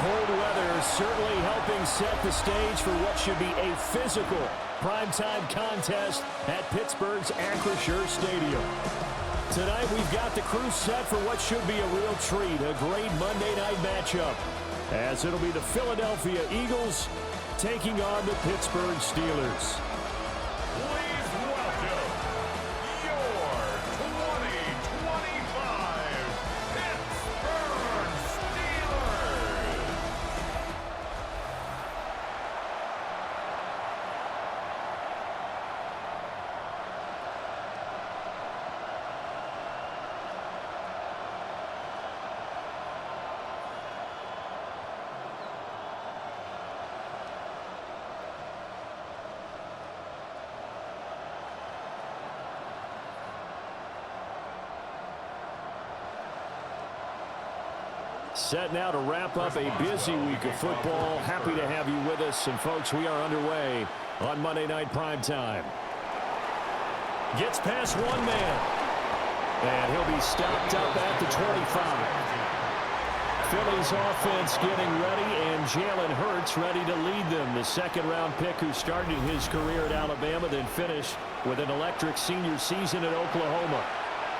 cold weather certainly helping set the stage for what should be a physical primetime contest at Pittsburgh's Acrisure Stadium. Tonight we've got the crew set for what should be a real treat, a great Monday night matchup, as it'll be the Philadelphia Eagles taking on the Pittsburgh Steelers. Please welcome your 2025 Pittsburgh Steelers. Set now to wrap up a busy week of football. Happy to have you with us. And, folks, we are underway on Monday Night Primetime. Gets past one man. And he'll be stopped up at the 25. Philly's offense getting ready, and Jalen Hurts ready to lead them. The second-round pick who started his career at Alabama, then finished with an electric senior season at Oklahoma.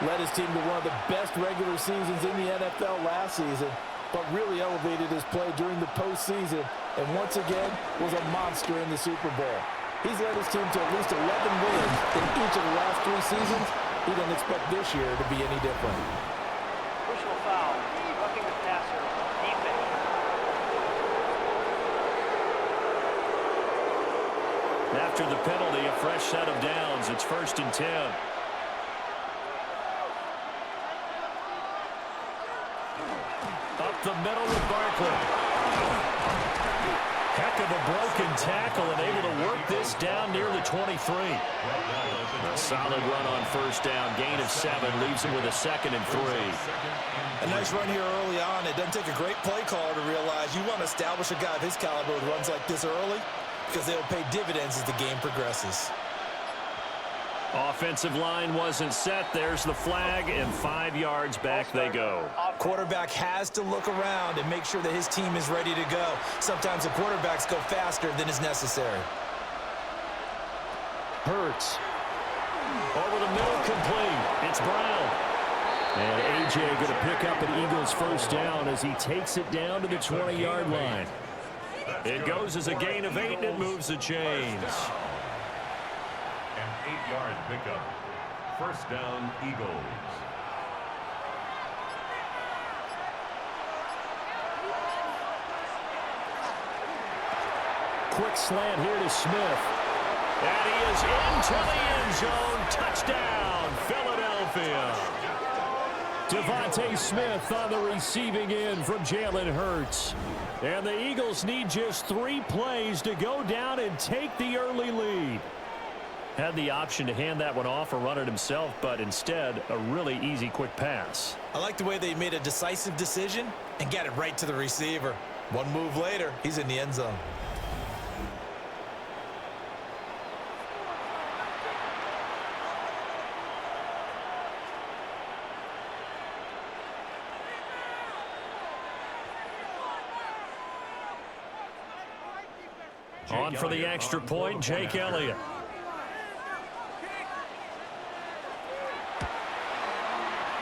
Led his team to one of the best regular seasons in the NFL last season, but really elevated his play during the postseason, and once again was a monster in the Super Bowl. He's led his team to at least 11 wins in each of the last 3 seasons. He doesn't expect this year to be any different. Personal foul, roughing the passer, defense. After the penalty, a fresh set of downs. It's 1st and 10. Up the middle with Barkley. Heck of a broken tackle and able to work this down near the 23. A solid run on first down. Gain of 7 leaves him with a 2nd and 3. A nice run here early on. It doesn't take a great play caller to realize you want to establish a guy of his caliber with runs like this early because they'll pay dividends as the game progresses. Offensive line wasn't set. There's the flag, and 5 yards back they go. Quarterback has to look around and make sure that his team is ready to go. Sometimes the quarterbacks go faster than is necessary. Hurts. Over the middle, complete. It's Brown. And A.J. going to pick up an Eagles first down as he takes it down to the 20-yard line. It goes as a gain of 8, and it moves the chains. 8-yard pickup. First down, Eagles. Quick slant here to Smith. And he is into the end zone. Touchdown, Philadelphia. Devontae Smith on the receiving end from Jalen Hurts. And the Eagles need just 3 plays to go down and take the early lead. Had the option to hand that one off or run it himself, but instead, a really easy, quick pass. I like the way they made a decisive decision and got it right to the receiver. One move later, he's in the end zone. On for the extra point, Jake Elliott.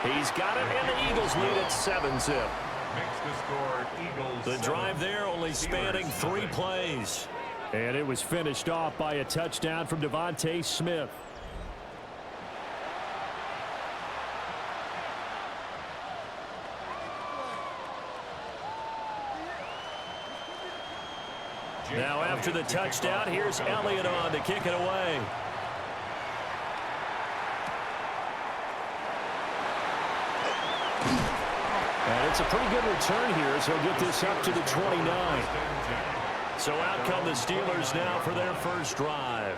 He's got it, and the Eagles lead at 7-zip. Makes the score Eagles. The drive there only spanning 3 plays. And it was finished off by a touchdown from Devontae Smith. Now after the touchdown, here's Elliott on to kick it away. And it's a pretty good return here, so he'll get this up to the 29. So out come the Steelers now for their first drive.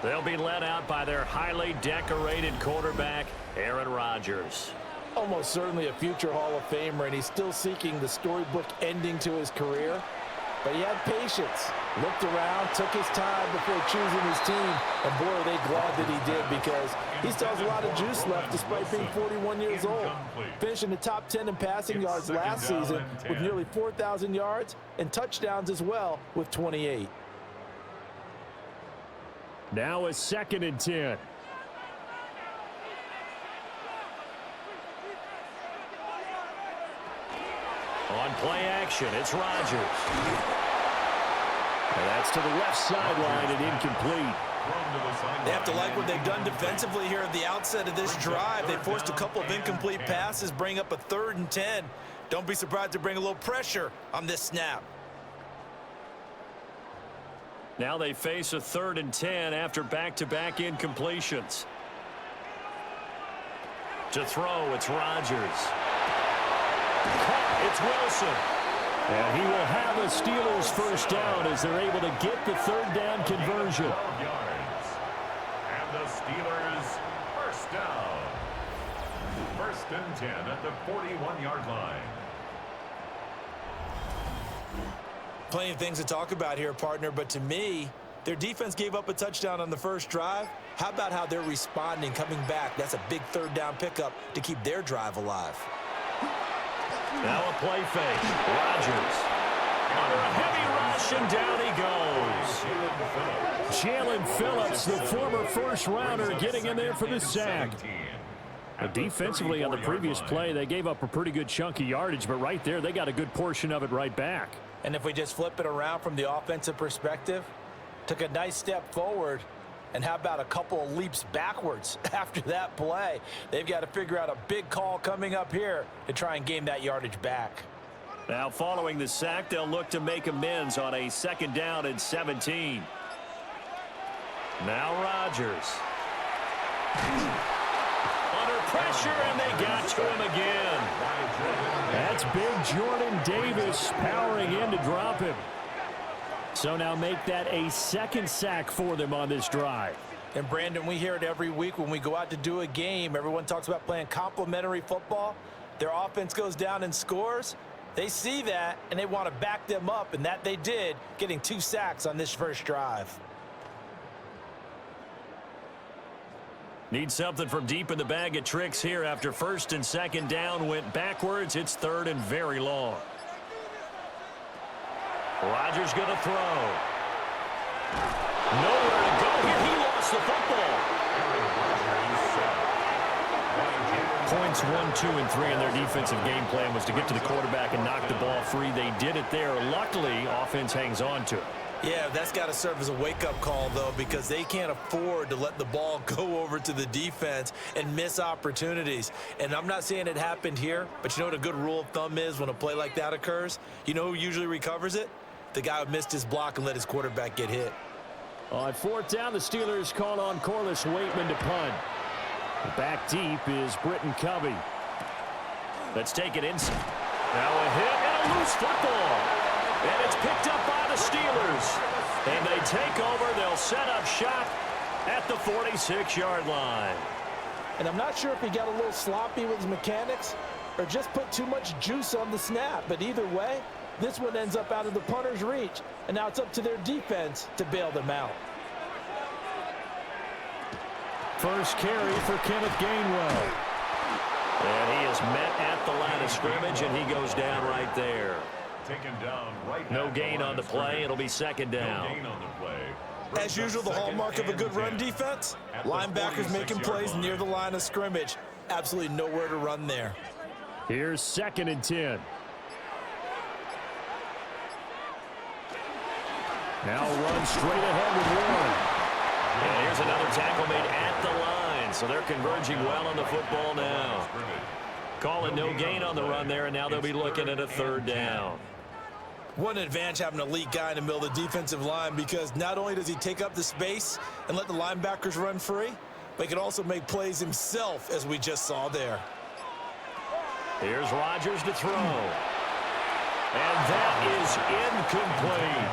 They'll be led out by their highly decorated quarterback, Aaron Rodgers. Almost certainly a future Hall of Famer, and he's still seeking the storybook ending to his career. but he had patience. Looked around, took his time before choosing his team, and boy, are they glad that he did, because he still has a lot of juice left despite being 41 years old. Finishing the top 10 in passing yards last season with nearly 4,000 yards and touchdowns as well with 28. Now a 2nd and 10. On play action, it's Rodgers. And that's to the left sideline and incomplete. They have to like what they've done defensively here at the outset of this drive. They forced a couple of incomplete passes, bring up a 3rd and 10. Don't be surprised to bring a little pressure on this snap. Now they face a 3rd and 10 after back-to-back incompletions. To throw, it's Rodgers. It's Wilson. And he will have a Steelers first down as they're able to get the 3rd down conversion. And the Steelers first down. 1st and 10 at the 41-yard line. Plenty of things to talk about here, partner, but to me, their defense gave up a touchdown on the first drive. How about how they're responding, coming back? That's a big 3rd down pickup to keep their drive alive. Now a play fake. Rodgers. Under a heavy rush, and down he goes. Jalen Phillips, the former first-rounder, getting in there for the sack. Defensively on the previous play, they gave up a pretty good chunk of yardage, but right there, they got a good portion of it right back. And if we just flip it around from the offensive perspective, took a nice step forward, and how about a couple of leaps backwards after that play? They've got to figure out a big call coming up here to try and gain that yardage back. Now following the sack, they'll look to make amends on a 2nd down and 17. Now Rodgers. Under pressure, and they got to him again. That's big Jordan Davis powering in to drop him. So now make that a 2nd sack for them on this drive. And Brandon, we hear it every week when we go out to do a game. Everyone talks about playing complementary football. Their offense goes down and scores. They see that, and they want to back them up, and that they did, getting 2 sacks on this first drive. Need something from deep in the bag of tricks here after 1st and 2nd down went backwards. It's 3rd and very long. Rodgers going to throw. Nowhere to go here. He lost the football. Points 1, 2, and 3 in their defensive game plan was to get to the quarterback and knock the ball free. They did it there. Luckily, offense hangs on to it. Yeah, that's got to serve as a wake-up call, though, because they can't afford to let the ball go over to the defense and miss opportunities. And I'm not saying it happened here, but you know what a good rule of thumb is when a play like that occurs? You know who usually recovers it? The guy who missed his block and let his quarterback get hit. On 4th down, the Steelers call on Corliss Waitman to punt. Back deep is Britton Covey. Let's take it inside. Now a hit and a loose football. And it's picked up by the Steelers. And they take over. They'll set up shop at the 46-yard line. And I'm not sure if he got a little sloppy with his mechanics or just put too much juice on the snap. But either way, this one ends up out of the punter's reach. And now it's up to their defense to bail them out. First carry for Kenneth Gainwell. And he is met at the line of scrimmage, and he goes down right there. Taken down right. No gain on the play. It'll be 2nd down. No gain on the play. As usual, the hallmark of a good run defense, linebackers making plays near the line of scrimmage. Absolutely nowhere to run there. Here's 2nd and 10. Now run straight ahead with Warren. And here's another tackle made at the line. So they're converging well on the football now. Calling no gain on the run there, and now they'll be looking at a 3rd down. What an advantage having an elite guy in the middle of the defensive line, because not only does he take up the space and let the linebackers run free, but he can also make plays himself, as we just saw there. Here's Rodgers to throw. And that is incomplete.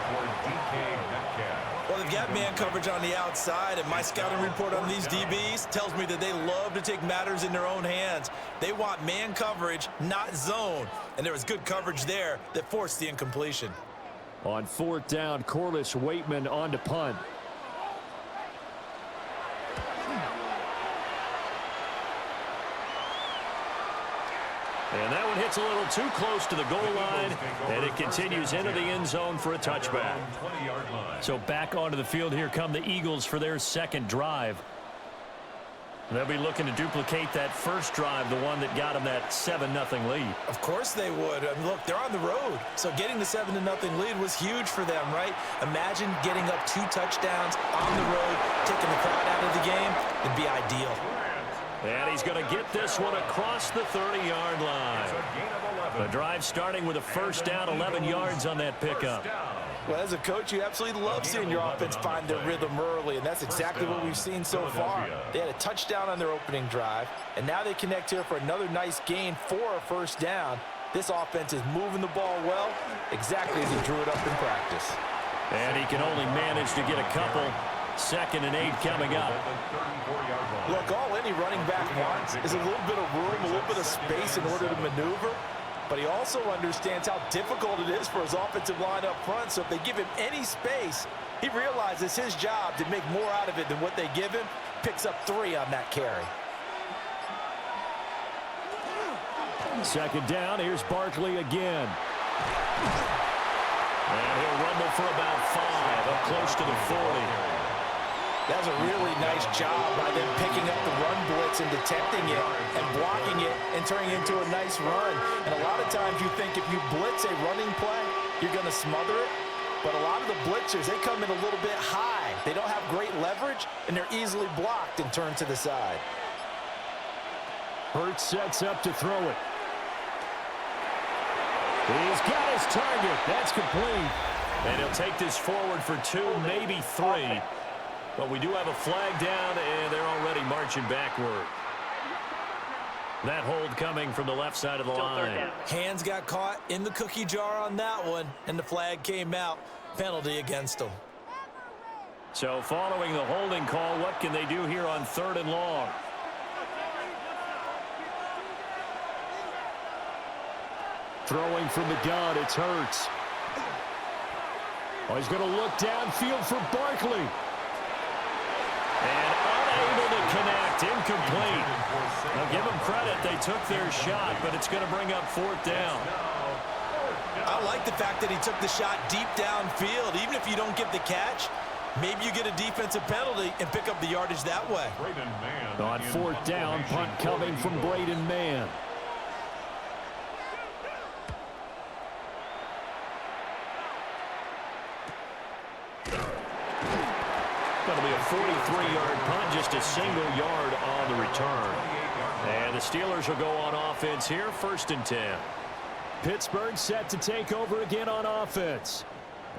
Well, they've got man coverage on the outside, and my scouting report on these DBs tells me that they love to take matters in their own hands. They want man coverage, not zone. And there was good coverage there that forced the incompletion. On 4th down, Corliss Waitman on to punt. And that one hits a little too close to the goal line, and it continues into the end zone for a touchback. So back onto the field here come the Eagles for their second drive. They'll be looking to duplicate that first drive, the one that got them that 7-0 lead. Of course they would. I mean, look, they're on the road. So getting the 7-0 lead was huge for them, right? Imagine getting up 2 touchdowns on the road, taking the crowd out of the game. It'd be ideal. And he's going to get this one across the 30-yard line. The drive starting with a first down, 11 yards on that pickup. Well, as a coach, you absolutely love seeing your offense find their rhythm early, and that's exactly what we've seen so far. They had a touchdown on their opening drive, and now they connect here for another nice gain for a first down. This offense is moving the ball well, exactly as he drew it up in practice. And he can only manage to get a couple. 2nd and 8 coming up. Look, all any running back wants is a little bit of room, a little bit of space in order to maneuver. But he also understands how difficult it is for his offensive line up front. So if they give him any space, he realizes his job to make more out of it than what they give him. Picks up 3 on that carry. 2nd down, here's Barkley again. And he'll rumble for about 5, up close to the 40. That was a really nice job by them picking up the run blitz and detecting it and blocking it and turning it into a nice run. And a lot of times you think if you blitz a running play, you're going to smother it. But a lot of the blitzers, they come in a little bit high. They don't have great leverage, and they're easily blocked and turned to the side. Hurts sets up to throw it. He's got his target. That's complete. And he'll take this forward for 2, maybe 3. But we do have a flag down, and they're already marching backward. That hold coming from the left side of the line. Hands got caught in the cookie jar on that one, and the flag came out. Penalty against them. So following the holding call, what can they do here on 3rd and long? Throwing from the gun, it's Hurts. Oh, he's going to look downfield for Barkley. And unable to connect, incomplete. Now give them credit, they took their shot, but it's going to bring up 4th down. I like the fact that he took the shot deep downfield. Even if you don't get the catch, maybe you get a defensive penalty and pick up the yardage that way. On 4th down, punt coming from Braden Mann. That'll be a 43-yard punt, just a single yard on the return. And the Steelers will go on offense here, 1st and 10. Pittsburgh set to take over again on offense.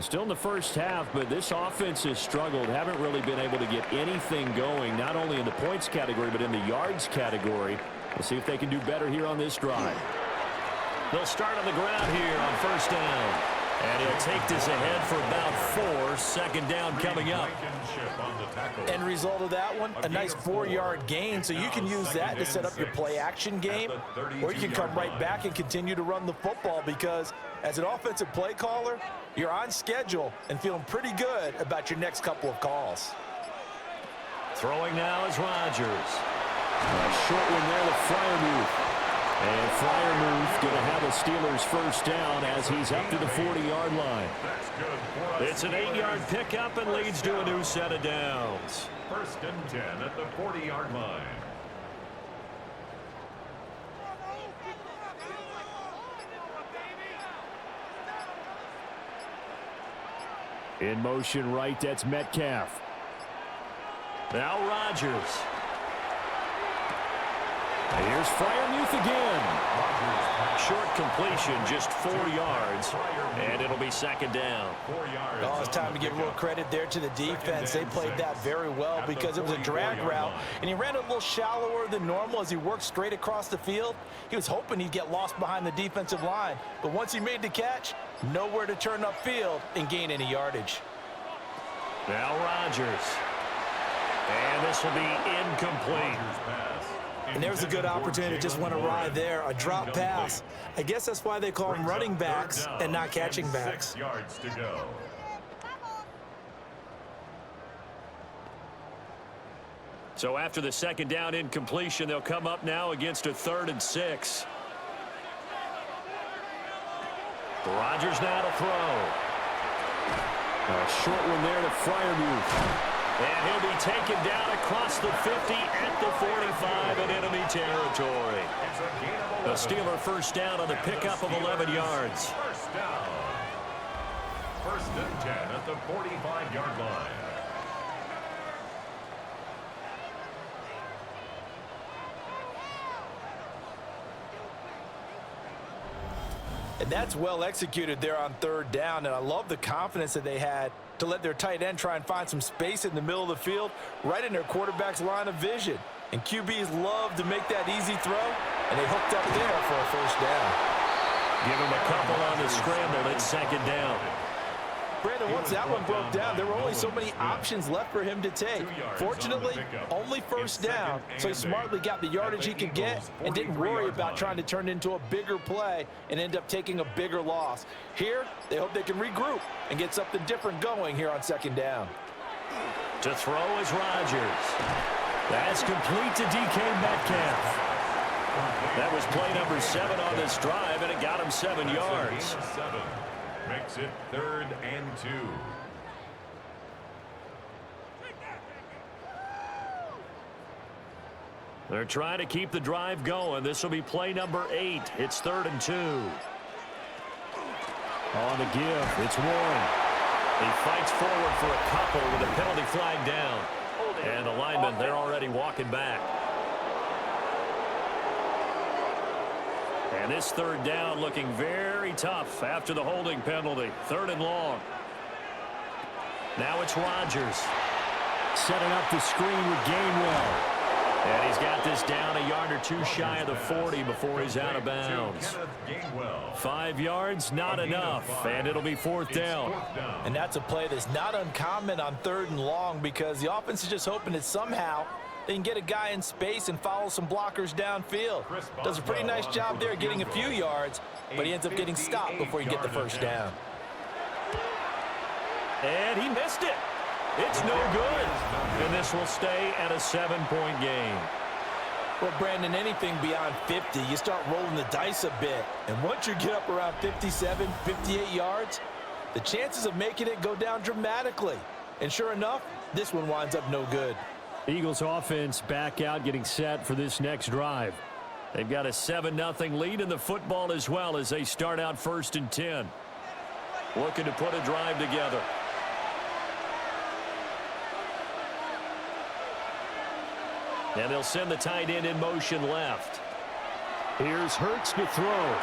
Still in the first half, but this offense has struggled. Haven't really been able to get anything going, not only in the points category, but in the yards category. We'll see if they can do better here on this drive. They'll start on the ground here on 1st down. And he'll take this ahead for about 4. 2nd down coming up. End result of that one, a nice 4-yard gain, so you can use that to set up your play-action game, or you can come right back and continue to run the football because as an offensive play caller, you're on schedule and feeling pretty good about your next couple of calls. Throwing now is Rodgers. A short one there to Freiermuth. And Freiermuth going to have a Steelers first down as he's up to the 40-yard line. It's an 8-yard pickup and leads to a new set of downs. 1st and 10 at the 40-yard line. In motion right, that's Metcalf. Now Rodgers. Here's Freiermuth again. Short completion, just 4 yards, and it'll be 2nd down. Oh, it's time to give a little credit there to the defense. They played that very well because it was a drag route, and he ran a little shallower than normal as he worked straight across the field. He was hoping he'd get lost behind the defensive line, but once he made the catch, nowhere to turn upfield and gain any yardage. Now Rodgers. And this will be incomplete. And there's a good opportunity. Just went awry there. A drop pass. I guess that's why they call them running backs and not catching backs. 6 yards to go. So after the second down incompletion, they'll come up now against a 3rd and 6. Rodgers now to throw. A short one there to Freiermuth. And he'll be taken down across the 50 at the 45 in enemy territory. A Steeler first down on the pickup of 11 yards. First down. 1st and 10 at the 45-yard line. And that's well executed there on 3rd down, and I love the confidence that they had to let their tight end try and find some space in the middle of the field, right in their quarterback's line of vision. And QBs love to make that easy throw, and they hooked up there for a 1st down. Give him a couple on the scramble. It's 2nd down. Brandon, once that one broke down, there were only so many options left for him to take. Fortunately, only 1st down, so he smartly got the yardage he could get and didn't worry about trying to turn it into a bigger play and end up taking a bigger loss. Here, they hope they can regroup and get something different going here on 2nd down. To throw is Rodgers. That's complete to DK Metcalf. That was play number 7 on this drive, and it got him 7 yards. Makes it 3rd and 2. They're trying to keep the drive going. This will be play number 8. It's 3rd and 2. On the give, it's Warren. He fights forward for a couple with a penalty flag down. And the linemen, they're already walking back. And this 3rd down looking very tough after the holding penalty. 3rd and long. Now it's Rodgers. Setting up the screen with Gainwell. And he's got this down a yard or two shy of the 40 before he's out of bounds. 5 yards, not enough. And it'll be 4th down. And that's a play that's not uncommon on 3rd and long because the offense is just hoping that somehow they can get a guy in space and follow some blockers downfield. Does a pretty nice job there getting a few yards, but he ends up getting stopped before you get the 1st down. And he missed it. It's no good. And this will stay at a 7-point game. Well, Brandon, anything beyond 50, you start rolling the dice a bit. And once you get up around 57, 58 yards, the chances of making it go down dramatically. And sure enough, this one winds up no good. Eagles offense back out getting set for this next drive. They've got a 7-0 lead in the football as well as they start out 1st and 10. Looking to put a drive together. And they'll send the tight end in motion left. Here's Hurts to throw.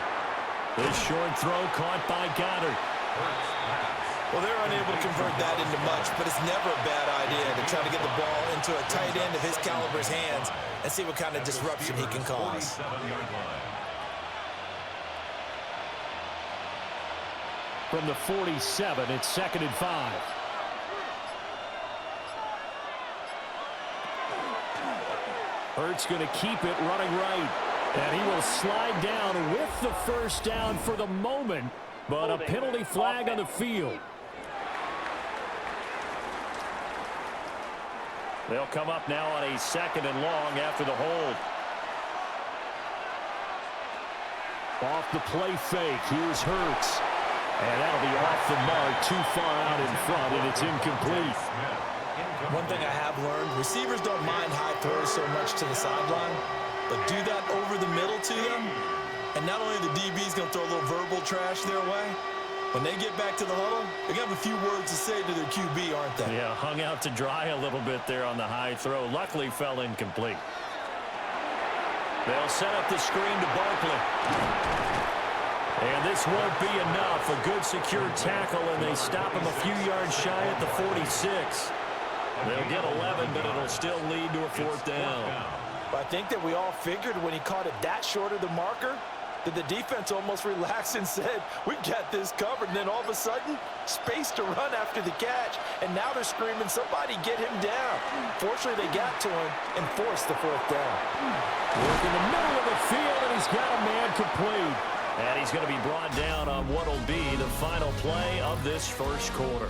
This short throw caught by Goddard. Well, they're unable to convert that into much, but it's never a bad idea to try to get the ball into a tight end of his caliber's hands and see what kind of disruption he can cause. From the 47, it's 2nd and 5. Hurts going to keep it running right. And he will slide down with the 1st down for the moment, but a penalty flag on the field. They'll come up now on a 2nd and long after the hold. Off the play fake, here's Hurts. And that'll be off the mark, too far out in front, and it's incomplete. One thing I have learned, receivers don't mind high throws so much to the sideline, but do that over the middle to them, and not only the DB's going to throw a little verbal trash their way, when they get back to the huddle, they're going to have a few words to say to their QB, aren't they? Yeah, hung out to dry a little bit there on the high throw. Luckily fell incomplete. They'll set up the screen to Barkley. And this won't be enough. A good secure tackle, and they stop him a few yards shy at the 46. They'll get 11, but it'll still lead to a 4th down. But I think that we all figured when he caught it that short of the marker, that the defense almost relaxed and said, we've got this covered. And then all of a sudden, space to run after the catch. And now they're screaming, somebody get him down. Fortunately, they got to him and forced the fourth down. Work in the middle of the field, and he's got a man complete. And he's going to be brought down on what will be the final play of this first quarter.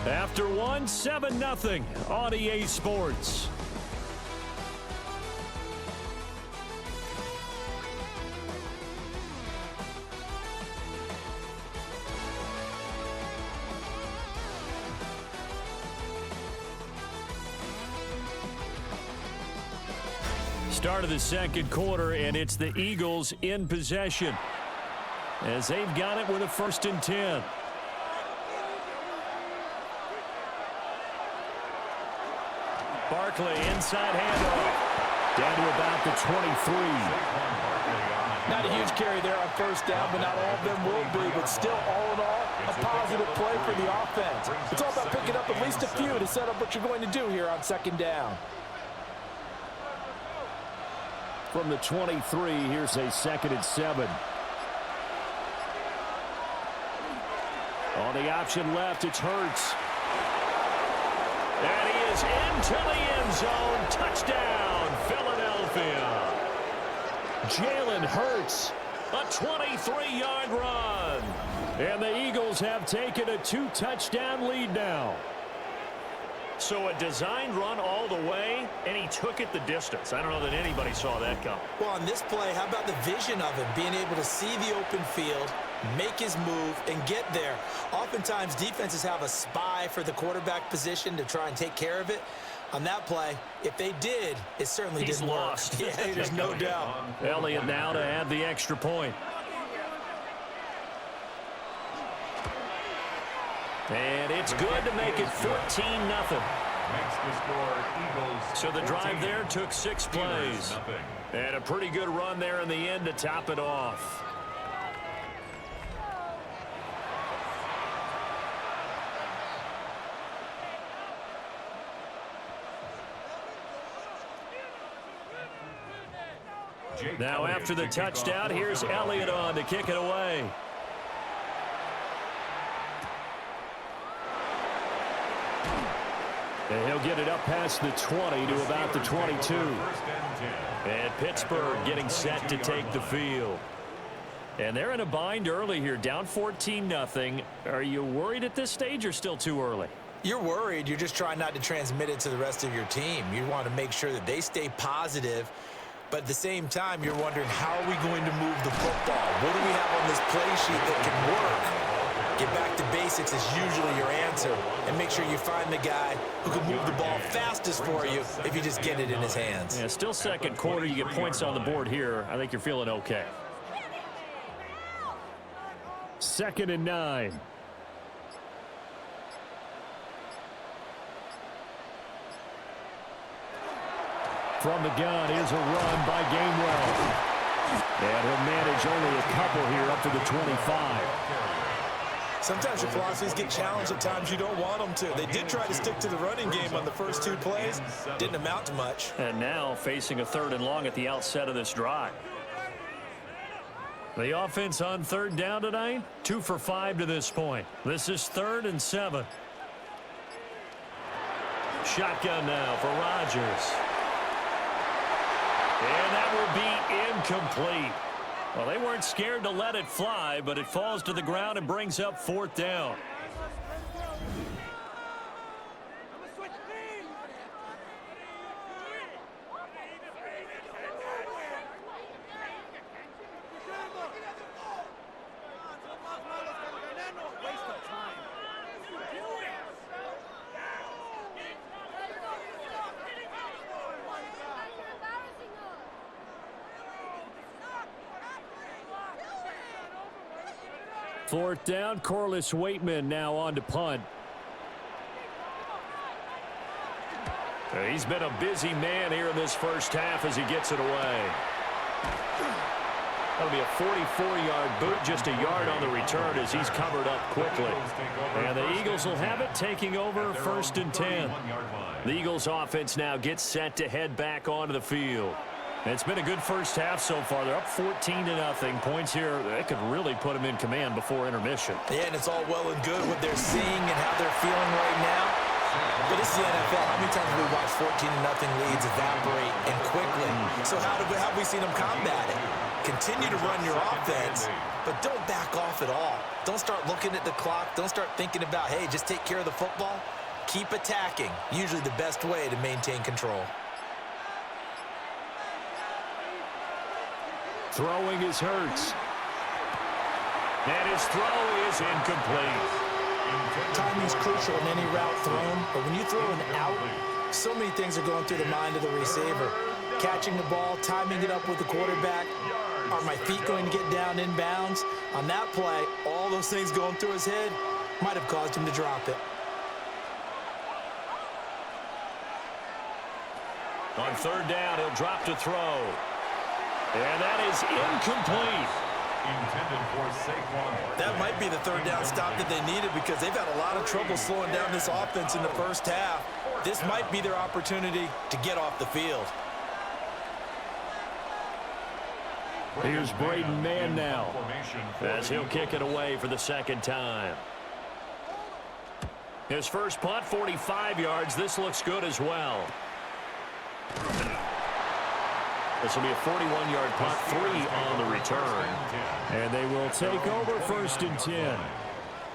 After one, 7-0 on EA Sports. Start of the second quarter, and it's the Eagles in possession as they've got it with a 1st and 10. Barkley inside handoff down to about the 23. Not a huge carry there on 1st down, but not all of them will be. But still, all in all, a positive play for the offense. It's all about picking up at least a few to set up what you're going to do here on 2nd down. From the 23, here's a 2nd and 7. On the option left, it's Hurts. And he is into the end zone. Touchdown, Philadelphia. Jalen Hurts, a 23-yard run. And the Eagles have taken a 2-touchdown lead now. So a designed run all the way, and he took it the distance. I don't know that anybody saw that come. Well, on this play, how about the vision of him, being able to see the open field, make his move, and get there. Oftentimes, defenses have a spy for the quarterback position to try and take care of it. On that play, if they did, it certainly didn't work. Lost. Yeah, there's no doubt. Elliott now to add the extra point. And it's good to make it 14-0. So the drive there took 6 plays. And a pretty good run there in the end to top it off. Now after the touchdown, here's Elliott on to kick it away. And he'll get it up past the 20 to about the 22. And Pittsburgh getting set to take the field. And they're in a bind early here, down 14-0. Are you worried at this stage or still too early? You're worried. You're just trying not to transmit it to the rest of your team. You want to make sure that they stay positive. But at the same time, you're wondering, how are we going to move the football? What do we have on this play sheet that can work? Get back to basics is usually your answer. And make sure you find the guy who can move the ball fastest for you if you just get it in his hands. Yeah, still second quarter. You get points on the board here. I think you're feeling okay. 2nd and 9. From the gun, here's a run by Gainwell. And he'll manage only a couple here up to the 25. Sometimes your philosophies get challenged at times you don't want them to. They did try to stick to the running game on the first 2 plays. Didn't amount to much. And now facing a 3rd and long at the outset of this drive. The offense on 3rd down tonight, 2 for 5 to this point. This is 3rd and 7. Shotgun now for Rodgers. And that will be incomplete. Well, they weren't scared to let it fly, but it falls to the ground and brings up 4th down. Fourth down, Corliss Waitman now on to punt. He's been a busy man here in this first half as he gets it away. That'll be a 44-yard boot, just a yard on the return as he's covered up quickly. And the Eagles will have it, taking over 1st and 10. The Eagles offense now gets set to head back onto the field. It's been a good first half so far. They're up 14-0. Points here, they could really put them in command before intermission. Yeah, and it's all well and good what they're seeing and how they're feeling right now. But this is the NFL. How many times have we watched 14-0 leads evaporate and quickly? So how have we seen them combat it? Continue to run your offense, but don't back off at all. Don't start looking at the clock. Don't start thinking about, hey, just take care of the football. Keep attacking. Usually the best way to maintain control. Throwing is Hurts. And his throw is incomplete. Timing's crucial in any route thrown, but when you throw an out, so many things are going through the mind of the receiver. Catching the ball, timing it up with the quarterback. Are my feet going to get down in bounds? On that play, all those things going through his head might have caused him to drop it. On third down, he'll drop to throw. And that is incomplete. Intended for Saquon. That might be the third down stop that they needed because they've had a lot of trouble slowing down this offense in the first half. This might be their opportunity to get off the field. Here's Braden Mann now as he'll kick it away for the second time. His first punt, 45 yards. This looks good as well. This will be a 41-yard punt, 3 on the return. And they will take over first and 10.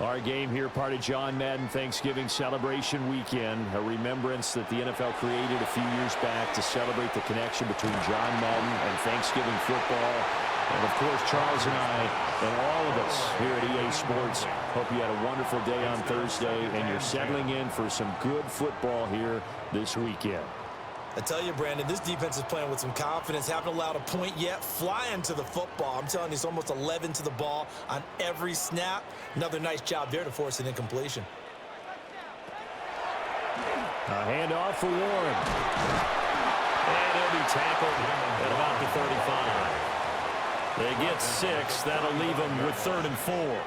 Our game here, part of John Madden Thanksgiving Celebration Weekend, a remembrance that the NFL created a few years back to celebrate the connection between John Madden and Thanksgiving football. And, of course, Charles and I and all of us here at EA Sports hope you had a wonderful day on Thursday and you're settling in for some good football here this weekend. I tell you, Brandon, this defense is playing with some confidence. Haven't allowed a point yet. Flying to the football. I'm telling you, it's almost 11 to the ball on every snap. Another nice job there to force an incompletion. A handoff for Warren. And he'll be tackled at about the 35. They get 6. That'll leave them with 3rd and 4.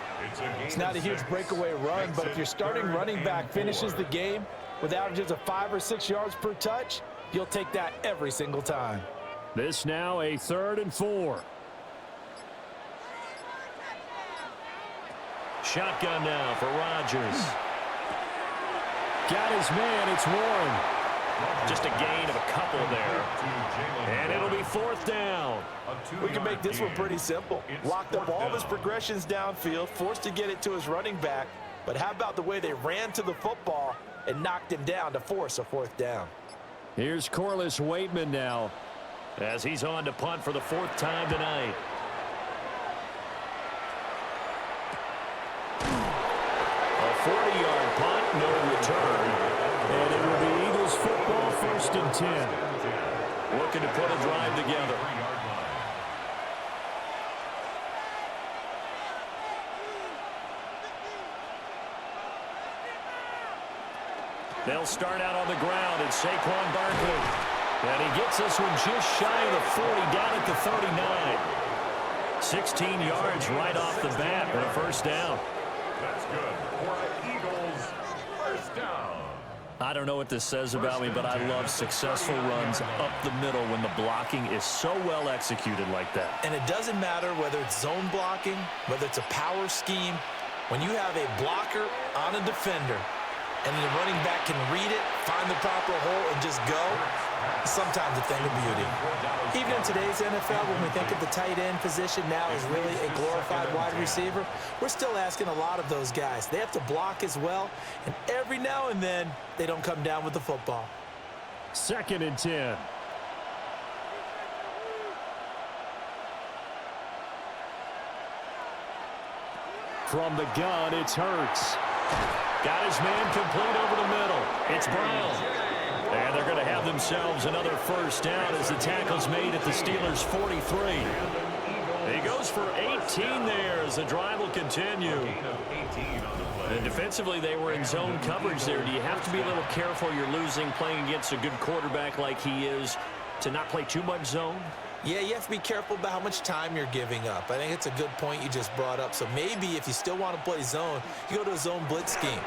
It's not a huge breakaway run, but if your starting running back finishes the game with averages of 5 or 6 yards per touch, you'll take that every single time. This now a 3rd and 4. Shotgun now for Rodgers. Got his man. It's Warren. Just a gain of a couple there. And it'll be 4th down. We can make this one pretty simple. Locked up all of his progressions downfield, forced to get it to his running back. But how about the way they ran to the football and knocked him down to force a 4th down? Here's Corliss Waitman now as he's on to punt for the 4th time tonight. A 40-yard punt, no return. And it will be Eagles football, 1st and 10. Looking to put a drive together. They'll start out on the ground, and Saquon Barkley. And he gets this one just shy of the 40, down at the 39. 16 yards right off the bat and a 1st down. That's good for the Eagles. 1st down. I don't know what this says about me, but I love successful runs up the middle when the blocking is so well executed like that. And it doesn't matter whether it's zone blocking, whether it's a power scheme. When you have a blocker on a defender, and the running back can read it, find the proper hole, and just go, sometimes a thing of beauty. Even in today's NFL, when we think of the tight end position now as really a glorified wide receiver, we're still asking a lot of those guys. They have to block as well, and every now and then, they don't come down with the football. 2nd and 10. From the gun, it's Hurts. Got his man complete over the middle. It's Brown. And they're going to have themselves another 1st down as the tackle's made at the Steelers' 43. He goes for 18 there as the drive will continue. And defensively, they were in zone coverage there. Do you have to be a little careful? You're losing playing against a good quarterback like he is to not play too much zone? Yeah, you have to be careful about how much time you're giving up. I think it's a good point you just brought up. So maybe if you still want to play zone, you go to a zone blitz scheme.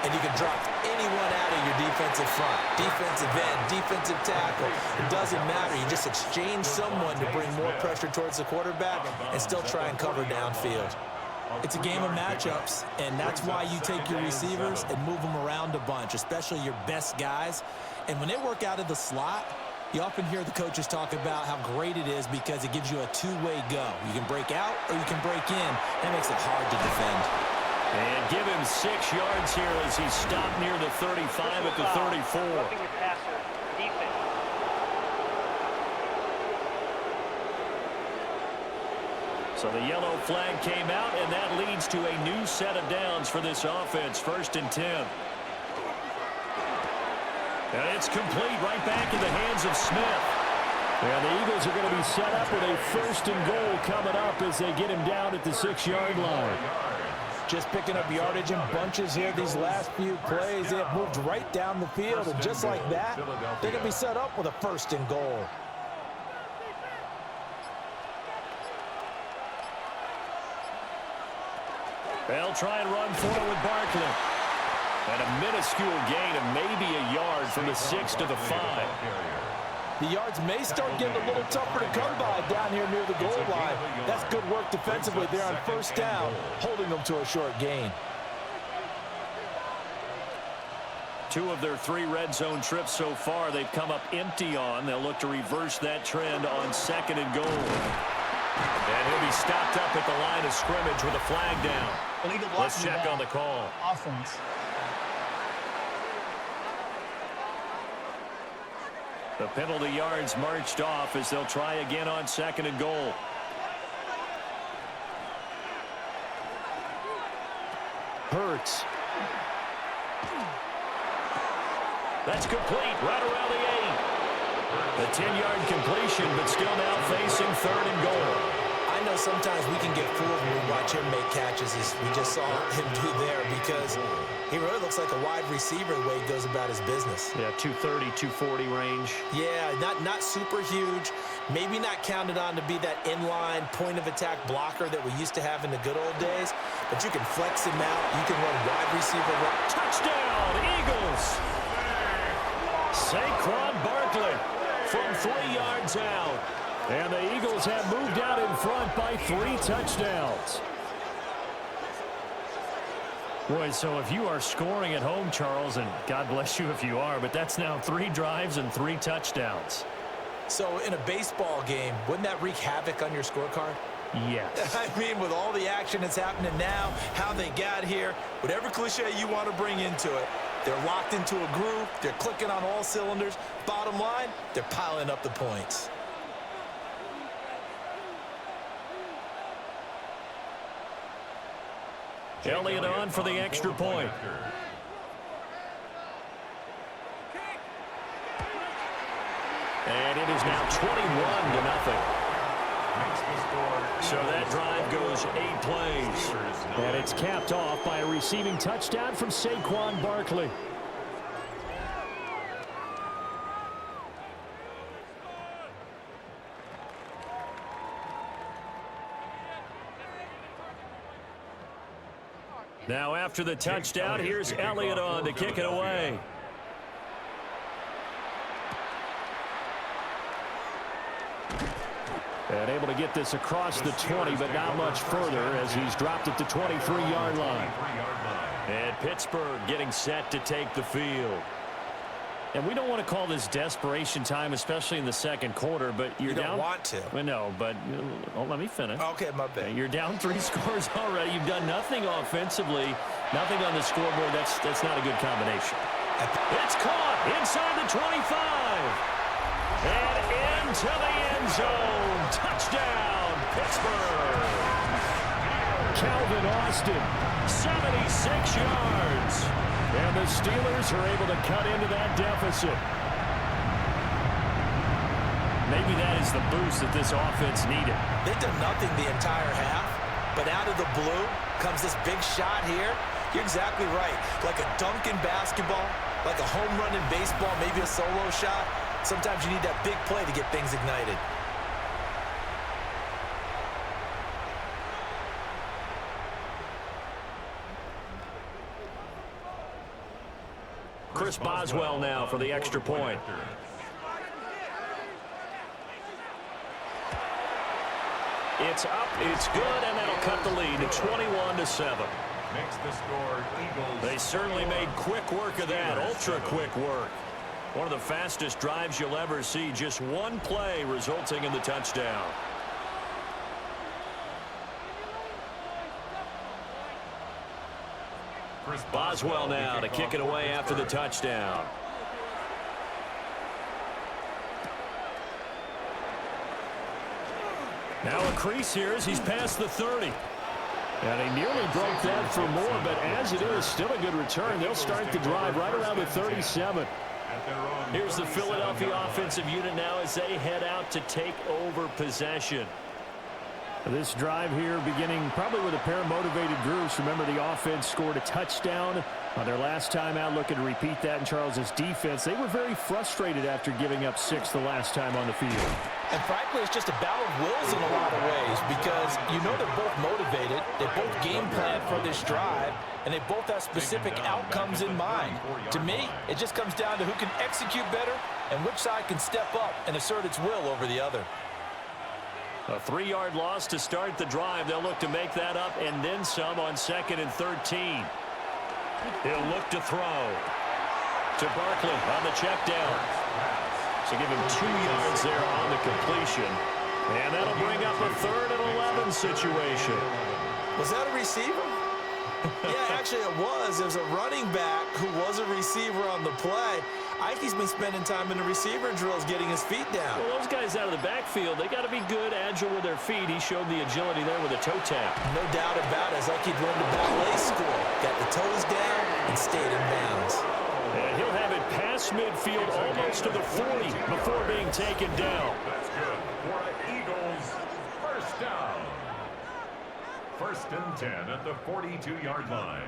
and you can drop anyone out of your defensive front. Defensive end, defensive tackle. It doesn't matter. You just exchange someone to bring more pressure towards the quarterback and still try and cover downfield. It's a game of matchups, and that's why you take your receivers and move them around a bunch, especially your best guys. And when they work out of the slot, you often hear the coaches talk about how great it is because it gives you a two-way go. You can break out or you can break in. That makes it hard to defend. And give him 6 yards here as he stopped near the 35 at the 34. Roughing the passer, defense. So the yellow flag came out, and that leads to a new set of downs for this offense. 1st and 10. And it's complete right back in the hands of Smith. And the Eagles are going to be set up with a 1st and goal coming up as they get him down at the 6-yard line. Just picking up yardage in bunches here these last few plays. They have moved right down the field, and just like that, they're going to be set up with a 1st and goal. They'll try and run for it with Barkley. And a minuscule gain of maybe a yard from the 6 to the 5. The yards may start getting a little tougher to come by down here near the goal line. That's good work defensively there on 1st down, holding them to a short gain. 2 of their 3 red zone trips so far they've come up empty on. They'll look to reverse that trend on 2nd and goal. And he'll be stopped up at the line of scrimmage with a flag down. Let's check on the call. Offense. The penalty yards marched off as they'll try again on 2nd and goal. Hurts. That's complete right around the 8. The 10-yard completion, but still now facing 3rd and goal. I know sometimes we can get fooled when we watch him make catches, as we just saw him do there, because he really looks like a wide receiver the way he goes about his business. Yeah, 230, 240 range. Yeah, not super huge. Maybe not counted on to be that inline point-of-attack blocker that we used to have in the good old days, but you can flex him out. You can run wide receiver. Touchdown, Eagles! Saquon Barkley from 3 yards out. And the Eagles have moved out in front by 3 touchdowns. Boy, so if you are scoring at home, Charles, and God bless you if you are, but that's now 3 drives and 3 touchdowns. So in a baseball game, wouldn't that wreak havoc on your scorecard? Yes. I mean, with all the action that's happening now, how they got here, whatever cliche you want to bring into it, they're locked into a groove, they're clicking on all cylinders. Bottom line, they're piling up the points. Elliott on for the extra point. And it is now 21-0. So that drive goes 8 plays. And it's capped off by a receiving touchdown from Saquon Barkley. Now after the touchdown, here's Elliott on to kick it away. And able to get this across the 20, but not much further as he's dropped at the 23-yard line. And Pittsburgh getting set to take the field. And we don't want to call this desperation time, especially in the second quarter, but you're down. You don't want to. Well, no, but let me finish. Okay, my bad. You're down 3 scores already. You've done nothing offensively, nothing on the scoreboard. That's not a good combination. It's caught inside the 25. And into the end zone. Touchdown, Pittsburgh. Calvin Austin, 76 yards. And the Steelers are able to cut into that deficit. Maybe that is the boost that this offense needed. They've done nothing the entire half, but out of the blue comes this big shot here. You're exactly right. Like a dunk in basketball, like a home run in baseball, maybe a solo shot. Sometimes you need that big play to get things ignited. Chris Boswell now for the extra point. It's up, it's good, and that'll cut the lead to 21-7. Makes the score Eagles. They certainly made quick work of that, ultra quick work. One of the fastest drives you'll ever see, just one play resulting in the touchdown. Chris Boswell now to kick it away after the touchdown. Now a crease here as he's past the 30. And he nearly broke that for more, but as it is, still a good return. They'll start the drive right around the 37. Here's the Philadelphia offensive unit now as they head out to take over possession. This drive here beginning probably with a pair of motivated groups. Remember, the offense scored a touchdown on their last time out, looking to repeat that in Charles's defense. They were very frustrated after giving up 6 the last time on the field. And frankly, it's just a battle of wills in a lot of ways because you know they're both motivated. They both game plan for this drive, and they both have specific outcomes in mind. To me, it just comes down to who can execute better and which side can step up and assert its will over the other. A 3-yard loss to start the drive. They'll look to make that up and then some on 2nd and 13. He'll look to throw to Barkley on the check down. So give him 2 yards there on the completion. And that'll bring up a 3rd and 11 situation. Was that a receiver? Yeah, actually it was. There's a running back who was a receiver on the play. Ikey's been spending time in the receiver drills getting his feet down. Well, those guys out of the backfield, they got to be good, agile with their feet. He showed the agility there with a toe tap. No doubt about it. It's like he'd learned a ballet school. Got the toes down and stayed in bounds. And he'll have it past midfield almost to the 40 before being taken down. That's good for the Eagles. First down. 1st and 10 at the 42-yard line.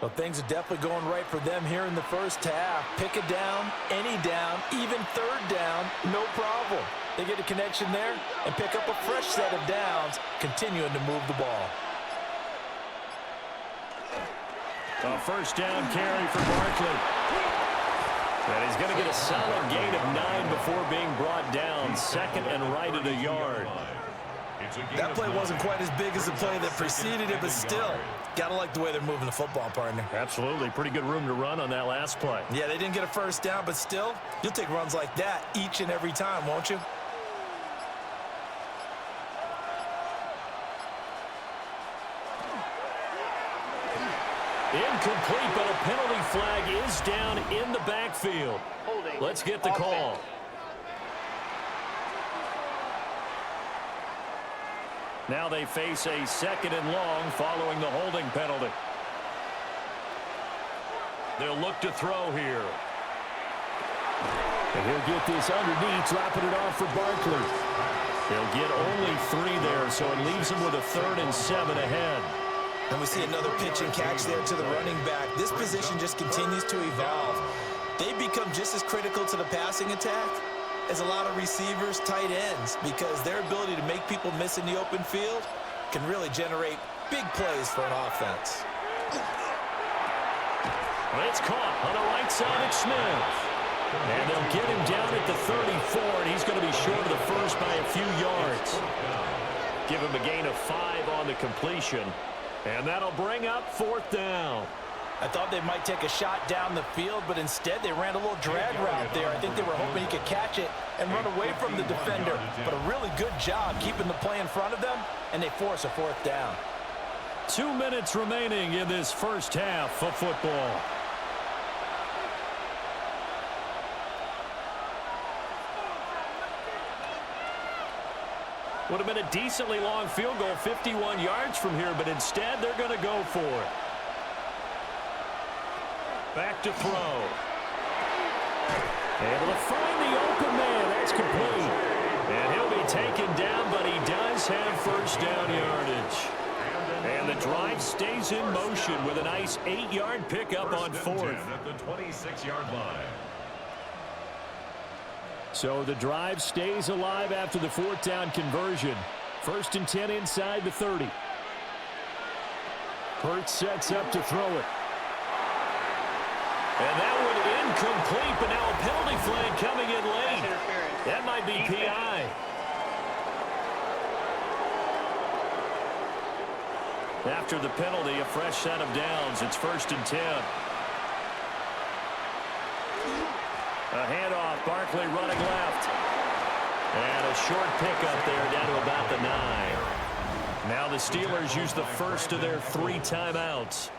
Well, things are definitely going right for them here in the first half. Pick a down, any down, even 3rd down, no problem. They get a connection there and pick up a fresh set of downs, continuing to move the ball. A 1st down carry for Barkley. And he's going to get a solid gain of 9 before being brought down. 2nd and right at a yard. That play wasn't quite as big as the play that preceded it, but still, got to like the way they're moving the football, partner. Absolutely. Pretty good room to run on that last play. Yeah, they didn't get a 1st down, but still, you'll take runs like that each and every time, won't you? Incomplete, but a penalty flag is down in the backfield. Holding. Let's get the call. Now they face a 2nd and long following the holding penalty. They'll look to throw here. And he'll get this underneath, dropping it off for Barkley. They'll get only 3 there, so it leaves them with a 3rd and 7 ahead. And we see another pitch and catch there to the running back. This position just continues to evolve. They become just as critical to the passing attack as a lot of receivers, tight ends, because their ability to make people miss in the open field can really generate big plays for an offense. It's caught on the right side of Smith. And they'll get him down at the 34, and he's going to be short of the first by a few yards. Give him a gain of 5 on the completion. And that'll bring up 4th down. I thought they might take a shot down the field, but instead they ran a little drag route there. I think they were hoping he could catch it and run away from the defender. But a really good job keeping the play in front of them, and they force a 4th down. 2 minutes remaining in this first half of football. Would have been a decently long field goal, 51 yards from here, but instead they're going to go for it. Back to throw. Able to find the open man. That's complete. And he'll be taken down, but he does have 1st down yardage. And the drive stays in motion with a nice 8-yard pickup on 4th. At the 26-yard line. So the drive stays alive after the 4th down conversion. 1st and 10 inside the 30. Hurts sets up to throw it. And that one incomplete, but now a penalty flag coming in late. That might be PI. After the penalty, a fresh set of downs. It's 1st and 10. A handoff, Barkley running left. And a short pickup there down to about the 9. Now the Steelers use the first of their 3 timeouts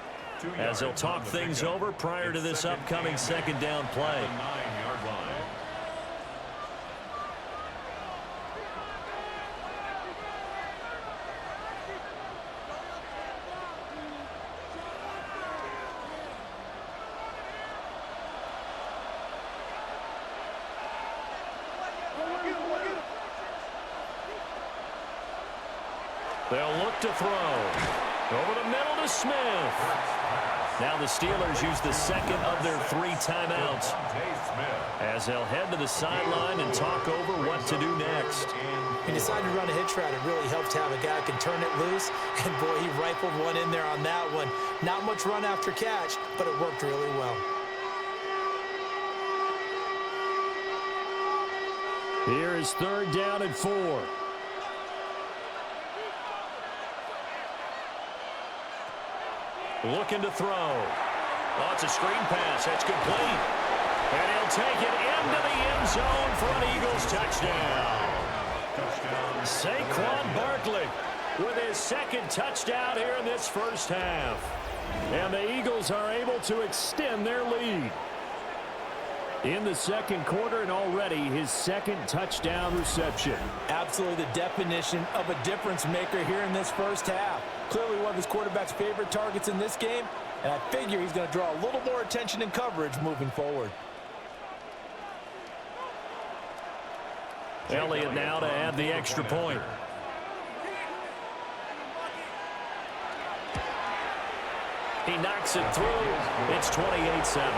as they'll talk things over prior to this upcoming second down play. They'll look to throw. Over the middle to Smith. Now the Steelers use the second of their 3 timeouts as they'll head to the sideline and talk over what to do next. He decided to run a hitch route. It really helps to have a guy who can turn it loose. And, boy, he rifled one in there on that one. Not much run after catch, but it worked really well. Here is 3rd down and 4. Looking to throw. Oh, it's a screen pass. That's complete. And he'll take it into the end zone for an Eagles touchdown. Saquon Barkley with his 2nd touchdown here in this first half. And the Eagles are able to extend their lead. In the second quarter, and already his 2nd touchdown reception. Absolutely the definition of a difference maker here in this first half. Clearly one of his quarterback's favorite targets in this game, and I figure he's going to draw a little more attention and coverage moving forward. Elliott now to add the extra point. He knocks it through. It's 28-7.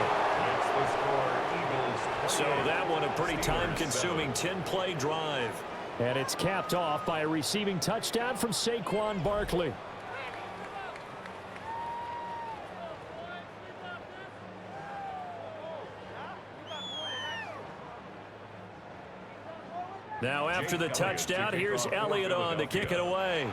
So that one a pretty time-consuming 10-play drive. And it's capped off by a receiving touchdown from Saquon Barkley. Now after the touchdown, here's Elliott on to kick it away.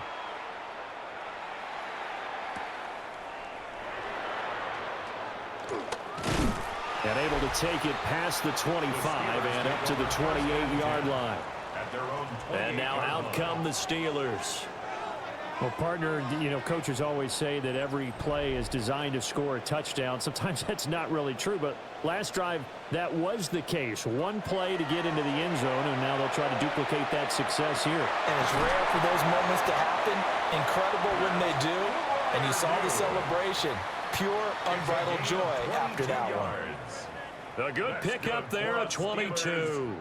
And able to take it past the 25 and up to the 28-yard line. And now out come the Steelers. Well, partner, you know, coaches always say that every play is designed to score a touchdown. Sometimes that's not really true, but last drive, that was the case. One play to get into the end zone, and now they'll try to duplicate that success here. And it's rare for those moments to happen. Incredible when they do. And you saw the celebration. Pure, unbridled joy after that one. A good pickup there at 22.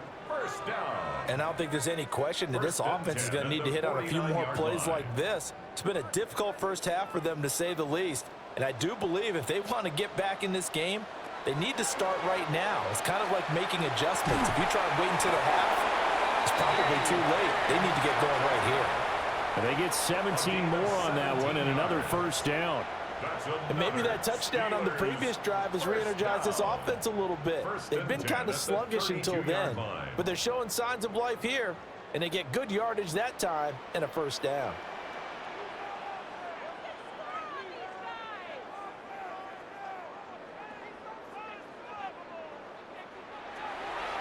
And I don't think there's any question that this offense is going to need to hit on a few more plays like this. It's been a difficult first half for them, to say the least. And I do believe if they want to get back in this game, they need to start right now. It's kind of like making adjustments. If you try to wait until the half, it's probably too late. They need to get going right here. And they get 17 more on that one and another first down. And maybe that touchdown on the previous drive has re-energized this offense a little bit. They've been kind of sluggish until then, but they're showing signs of life here, and they get good yardage that time and a first down.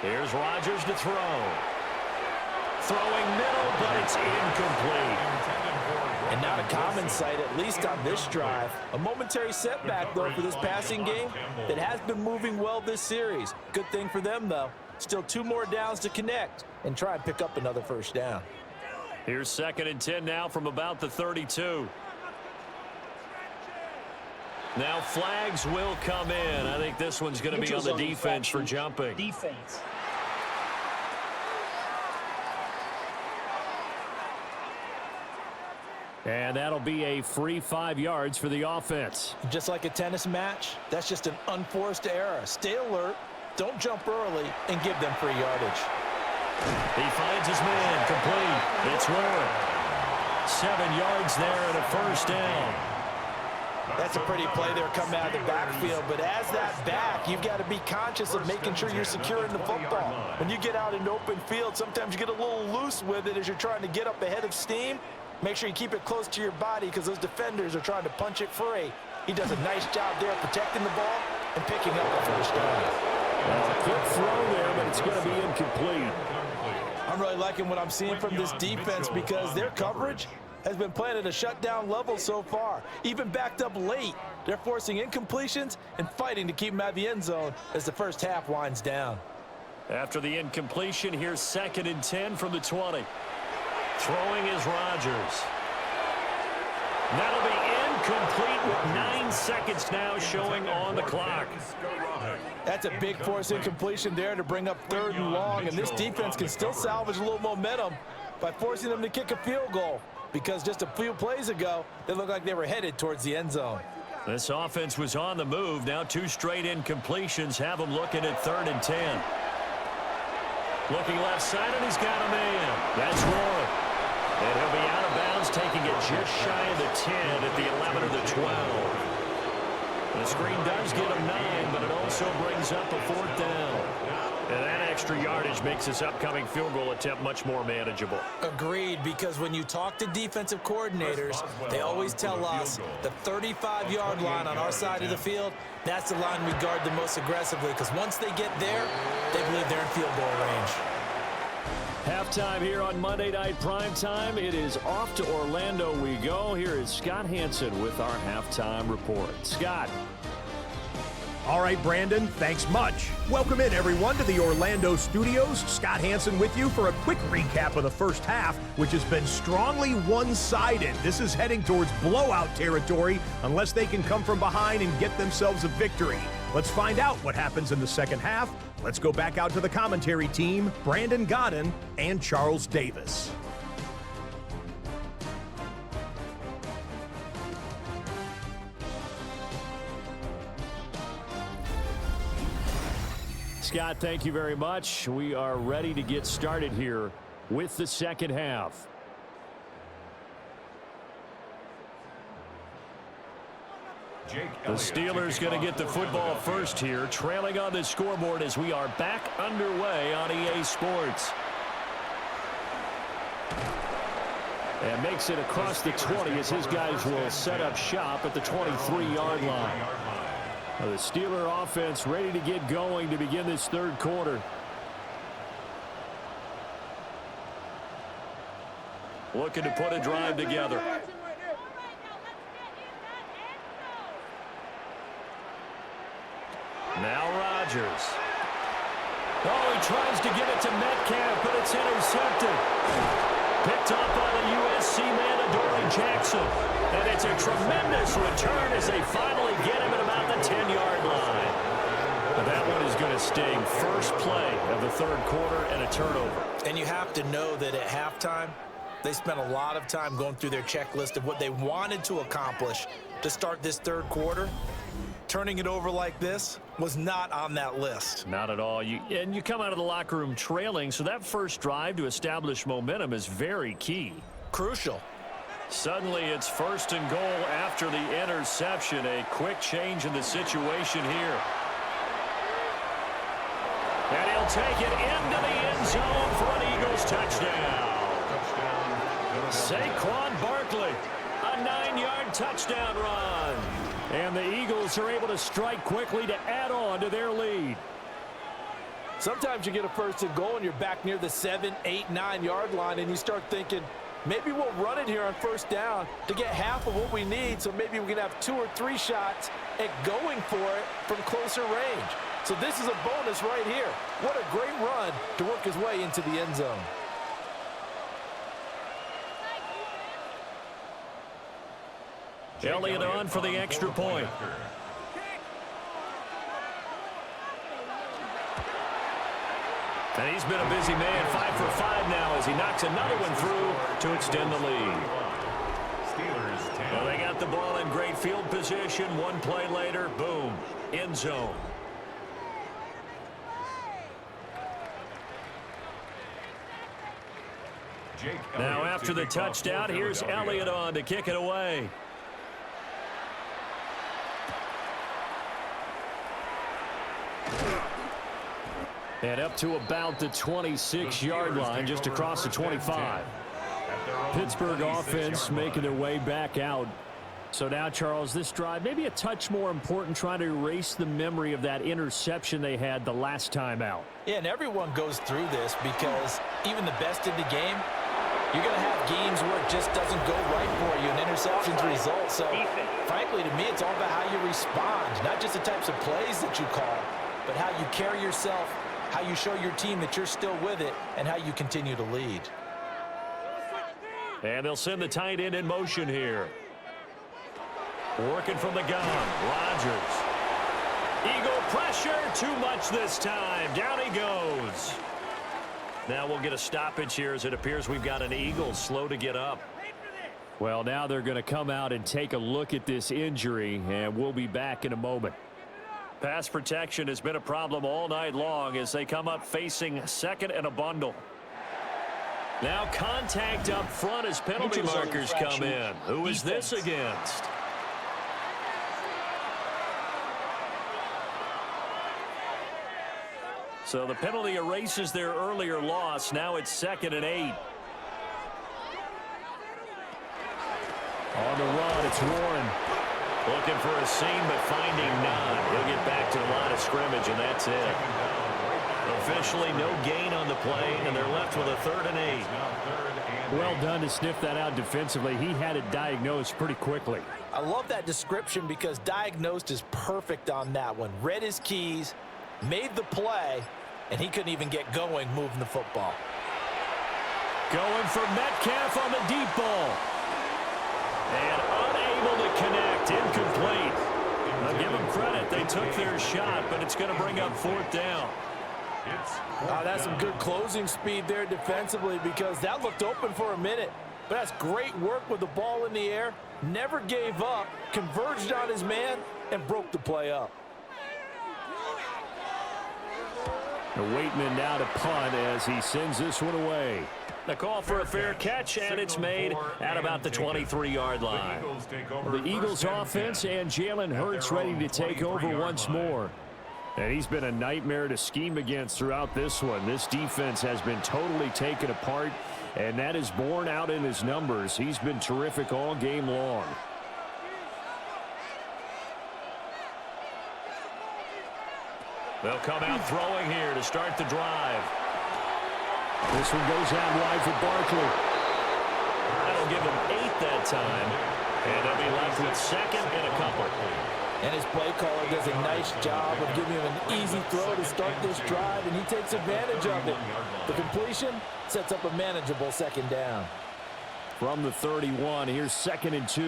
Here's Rodgers to throw. Throwing middle, but it's incomplete. And not a common sight, at least on this drive. A momentary setback, though, for this passing game that has been moving well this series. Good thing for them, though. Still 2 more downs to connect and try and pick up another first down. Here's 2nd and 10 now from about the 32. Now flags will come in. I think this one's going to be on the defense for jumping. Defense. And that'll be a free 5 yards for the offense. Just like a tennis match, that's just an unforced error. Stay alert, don't jump early, and give them free yardage. He finds his man, complete. It's Warren. 7 yards there and a first down. That's a pretty play there coming out of the backfield. But as that back, you've got to be conscious of making sure you're securing the football. When you get out in open field, sometimes you get a little loose with it as you're trying to get up ahead of steam. Make sure you keep it close to your body because those defenders are trying to punch it free. He does a nice job there protecting the ball and picking up the first down. A quick throw there, but it's going to be incomplete. I'm really liking what I'm seeing from this defense because their coverage has been playing at a shutdown level so far. Even backed up late, they're forcing incompletions and fighting to keep them out of the end zone as the first half winds down. After the incompletion, here's 2nd and 10 from the 20. Throwing is Rodgers. That'll be incomplete with 9 seconds now showing on the clock. That's a big force incompletion there to bring up 3rd and long, and this defense can still salvage a little momentum by forcing them to kick a field goal because just a few plays ago, they looked like they were headed towards the end zone. This offense was on the move. Now 2 straight incompletions have them looking at 3rd and 10. Looking left side, and he's got a man. That's Warren. And he'll be out of bounds, taking it just shy of the 10 at the 11 or the 12. The screen does get him 9, but it also brings up a 4th down. And that extra yardage makes this upcoming field goal attempt much more manageable. Agreed, because when you talk to defensive coordinators, they always tell us the 35-yard line on our side of the field, that's the line we guard the most aggressively, because once they get there, they believe they're in field goal range. Halftime here on Monday Night Primetime. It is off to Orlando we go. Here is Scott Hansen with our halftime report. Scott. All right, Brandon, thanks much. Welcome in, everyone, to the Orlando studios. Scott Hansen with you for a quick recap of the first half, which has been strongly one-sided. This is heading towards blowout territory unless they can come from behind and get themselves a victory. Let's find out what happens in the second half. Let's go back out to the commentary team, Brandon Godden and Charles Davis. Scott, thank you very much. We are ready to get started here with the second half. The Steelers going to get the football first here, trailing on the scoreboard as we are back underway on EA Sports. And makes it across the 20 as his guys will set up shop at the 23-yard line. Now the Steeler offense ready to get going to begin this third quarter. Looking to put a drive together. Now Rodgers. Oh, he tries to get it to Metcalf, but it's intercepted. Picked up by the USC man, Adoree Jackson. And it's a tremendous return as they finally get him at about the 10-yard line. But that one is going to sting. First play of the third quarter and a turnover. And you have to know that at halftime, they spent a lot of time going through their checklist of what they wanted to accomplish to start this third quarter. Turning it over like this was not on that list. Not at all. And you come out of the locker room trailing, so that first drive to establish momentum is very key. Crucial. Suddenly it's 1st and goal after the interception. A quick change in the situation here. And he'll take it into the end zone for an Eagles touchdown. Saquon Barkley, a 9-yard touchdown run. And the Eagles are able to strike quickly to add on to their lead. Sometimes you get a 1st and goal and you're back near the 7, 8, 9-yard line and you start thinking, maybe we'll run it here on 1st down to get half of what we need, so maybe we can have 2 or 3 shots at going for it from closer range. So this is a bonus right here. What a great run to work his way into the end zone. Elliott on for the extra point. And he's been a busy man, 5 for 5 now as he knocks another one through to extend the lead. Well, they got the ball in great field position. One play later, boom, end zone. Now after the touchdown, here's Elliott on to kick it away. And up to about the 26-yard line, just across the 25. Pittsburgh offense making their way back out. So now, Charles, this drive maybe a touch more important, trying to erase the memory of that interception they had the last time out. Yeah, and everyone goes through this because even the best in the game, you're going to have games where it just doesn't go right for you, and interceptions result. So, frankly, to me, it's all about how you respond, not just the types of plays that you call, but how you carry yourself, how you show your team that you're still with it, and how you continue to lead. And they'll send the tight end in motion here. Working from the gun, Rodgers. Eagle pressure, too much this time. Down he goes. Now we'll get a stoppage here as it appears we've got an Eagle slow to get up. Well, now they're going to come out and take a look at this injury, and we'll be back in a moment. Pass protection has been a problem all night long as they come up facing second and a bundle. Now contact up front as penalty markers come in. Who is this against? So the penalty erases their earlier loss. Now it's 2nd and 8. On the run, it's Warren. Looking for a seam, but finding none. He'll get back to the line of scrimmage, and that's it. Officially no gain on the play, and they're left with a 3rd and 8. Well done to sniff that out defensively. He had it diagnosed pretty quickly. I love that description because diagnosed is perfect on that one. Read his keys, made the play, and he couldn't even get going moving the football. Going for Metcalf on the deep ball. And unable to connect, incomplete. I'll give them credit. They took their shot, but it's going to bring up 4th down. That's some good closing speed there defensively because that looked open for a minute. But that's great work with the ball in the air. Never gave up, converged on his man, and broke the play up. The Waitman now to punt as he sends this one away. The call for a fair catch, and it's made at about the 23-yard line. The Eagles offense and Jalen Hurts ready to take over once more. And he's been a nightmare to scheme against throughout this one. This defense has been totally taken apart, and that is borne out in his numbers. He's been terrific all game long. They'll come out throwing here to start the drive. This one goes out wide for Barkley. That'll give him 8 that time. And they'll be left with 2nd and a couple. And his play caller does a nice job of giving him an easy throw to start this drive, and he takes advantage of it. The completion sets up a manageable 2nd down. From the 31, here's 2nd and 2.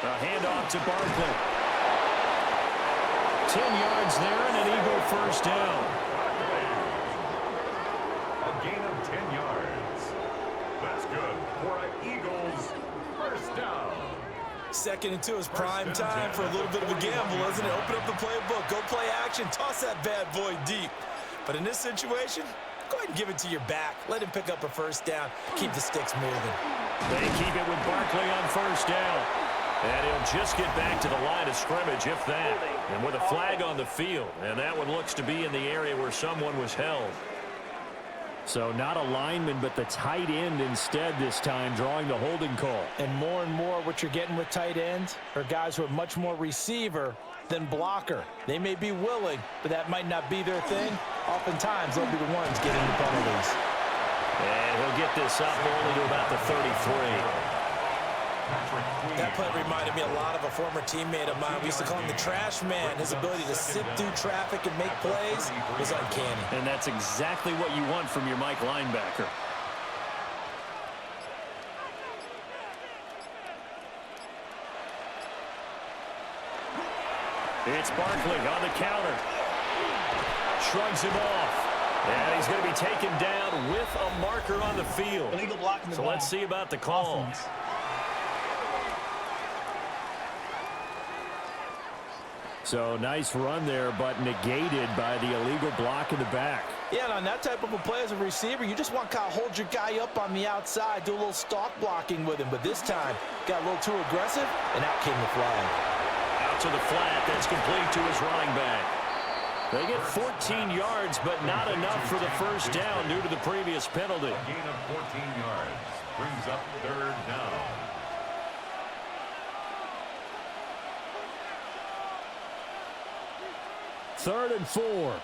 A handoff to Barkley. 10 yards there and an Eagle 1st down. A gain of 10 yards. That's good for an Eagles 1st down. 2nd and 2 is prime time for a little bit of a gamble, isn't it? Open up the playbook, go play action, toss that bad boy deep. But in this situation, go ahead and give it to your back. Let him pick up a 1st down. Keep the sticks moving. They keep it with Barkley on 1st down. And he'll just get back to the line of scrimmage, if that. And with a flag on the field. And that one looks to be in the area where someone was held. So not a lineman, but the tight end instead this time, drawing the holding call. And more what you're getting with tight ends are guys who are much more receiver than blocker. They may be willing, but that might not be their thing. Oftentimes, they'll be the ones getting the penalties. And he'll get this up only to about the 33. That play reminded me a lot of a former teammate of mine. We used to call him the trash man. His ability to sit through traffic and make plays was uncanny. And that's exactly what you want from your Mike linebacker. It's Barkley on the counter. Shrugs him off. And he's going to be taken down with a marker on the field. Illegal blocking the So ball. let's see about the call. Offense. So nice run there, but negated by the illegal block in the back. Yeah, and on that type of a play as a receiver, you just want to kind of hold your guy up on the outside, do a little stalk blocking with him. But this time, got a little too aggressive, and out came the flag. to the flat. That's complete to his running back. They get 14 yards, but not enough for the first down due to the previous penalty. A gain of 14 yards brings up third down. Third and 4.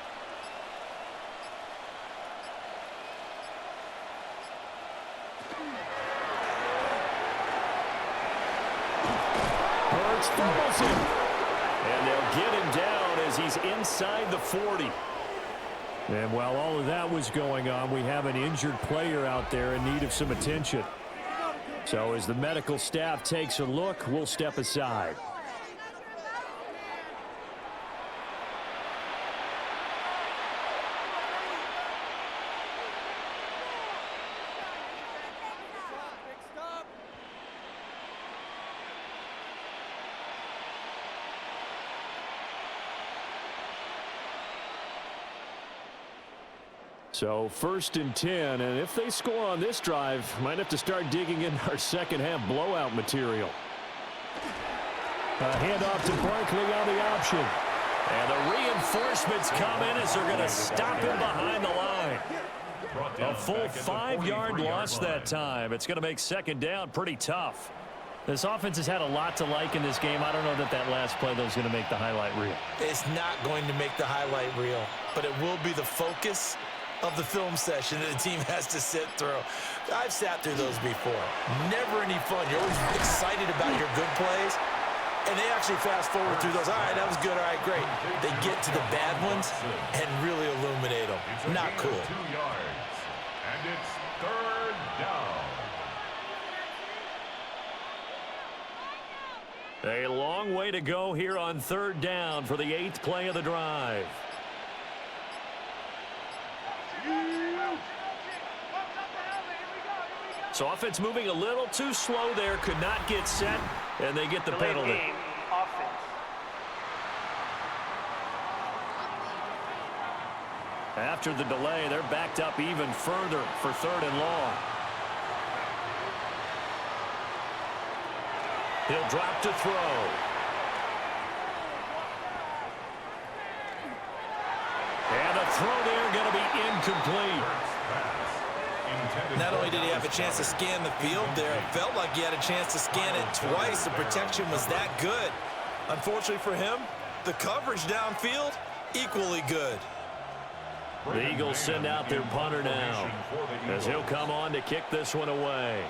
Hurts fumbles him. And they'll get him down as he's inside the 40. And while all of that was going on, we have an injured player out there in need of some attention. So as the medical staff takes a look, we'll step aside. So first and 10, and if they score on this drive, might have to start digging in our second half blowout material. A handoff to Barkley on the option. And the reinforcements come in as they're going to stop him behind the line. A full 5-yard loss that time. It's going to make second down pretty tough. This offense has had a lot to like in this game. I don't know that that last play, though, is going to make the highlight reel. It's not going to make the highlight reel, but it will be the focus of the film session that the team has to sit through. I've sat through those before. Never any fun. You're always excited about your good plays, and they actually fast forward through those. All right, that was good. All right, great. They get to the bad ones and really illuminate them. Not cool. 2 yards, and it's third down. A long way to go here on third down for the 8th play of the drive. So offense moving a little too slow there, could not get set, and they get the penalty. Game, offense. After the delay, they're backed up even further for third and long. He'll drop to throw. And a throw there going to be incomplete. Not only did he have a chance to scan the field there, it felt like he had a chance to scan it twice. The protection was that good. Unfortunately for him, the coverage downfield, equally good. The Eagles send out their punter now as he'll come on to kick this one away.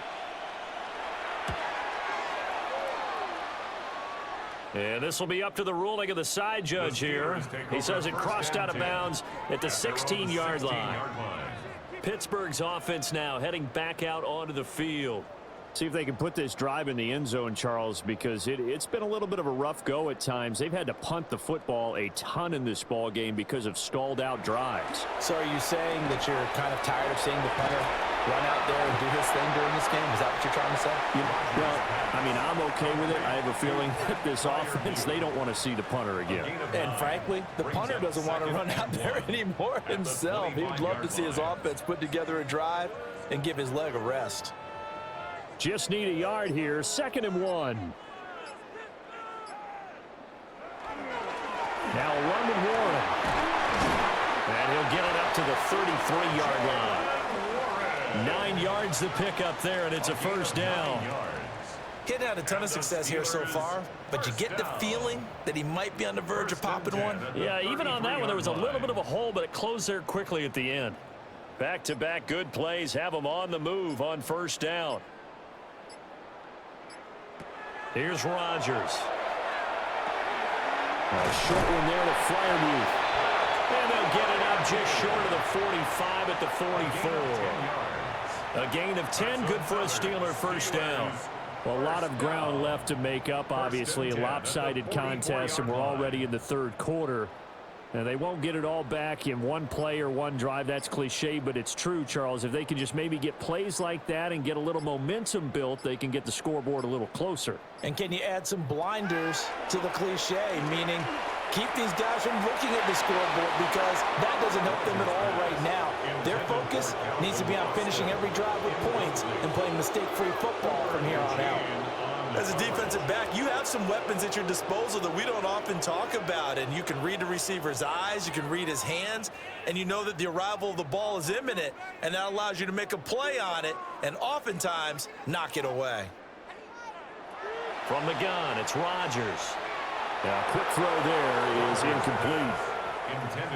And this will be up to the ruling of the side judge here. He says it crossed out of bounds at the 16-yard line. Pittsburgh's offense now heading back out onto the field. See if they can put this drive in the end zone, Charles, because it's been a little bit of a rough go at times. They've had to punt the football a ton in this ball game because of stalled out drives. So are you saying that you're kind of tired of seeing the punter run out there and do his thing during this game? Is that what you're trying to say? Well, I mean, I'm okay with it. I have a feeling that this offense, they don't want to see the punter again. And frankly, the punter doesn't want to run out there anymore himself. He would love to see his offense put together a drive and give his leg a rest. Just need a yard here. 2nd and 1. Now a run with Warren. And he'll get it up to the 33-yard line. 9 yards to pick up there, and it's a first down. He hadn't had a ton of success here so far, but you get the feeling that he might be on the verge of popping one. Yeah, even on that one, there was a little bit of a hole, but it closed there quickly at the end. Back-to-back good plays have them on the move on first down. Here's Rodgers. A short one there to Freiermuth. And they'll get it up just short of the 45 at the 44. A gain of 10, good for a Steeler first down. Well, a lot of ground left to make up, obviously. A lopsided contest, and we're already in the third quarter. And they won't get it all back in one play or one drive. That's cliche, but it's true, Charles. If they can just maybe get plays like that and get a little momentum built, they can get the scoreboard a little closer. And can you add some blinders to the cliche, meaning keep these guys from looking at the scoreboard, because that doesn't help them at all right now. Their focus needs to be on finishing every drive with points and playing mistake-free football from here on out. As a defensive back, you have some weapons at your disposal that we don't often talk about, and you can read the receiver's eyes, you can read his hands, and you know that the arrival of the ball is imminent, and that allows you to make a play on it and oftentimes knock it away. From the gun, it's Rodgers. Now, quick throw there is incomplete.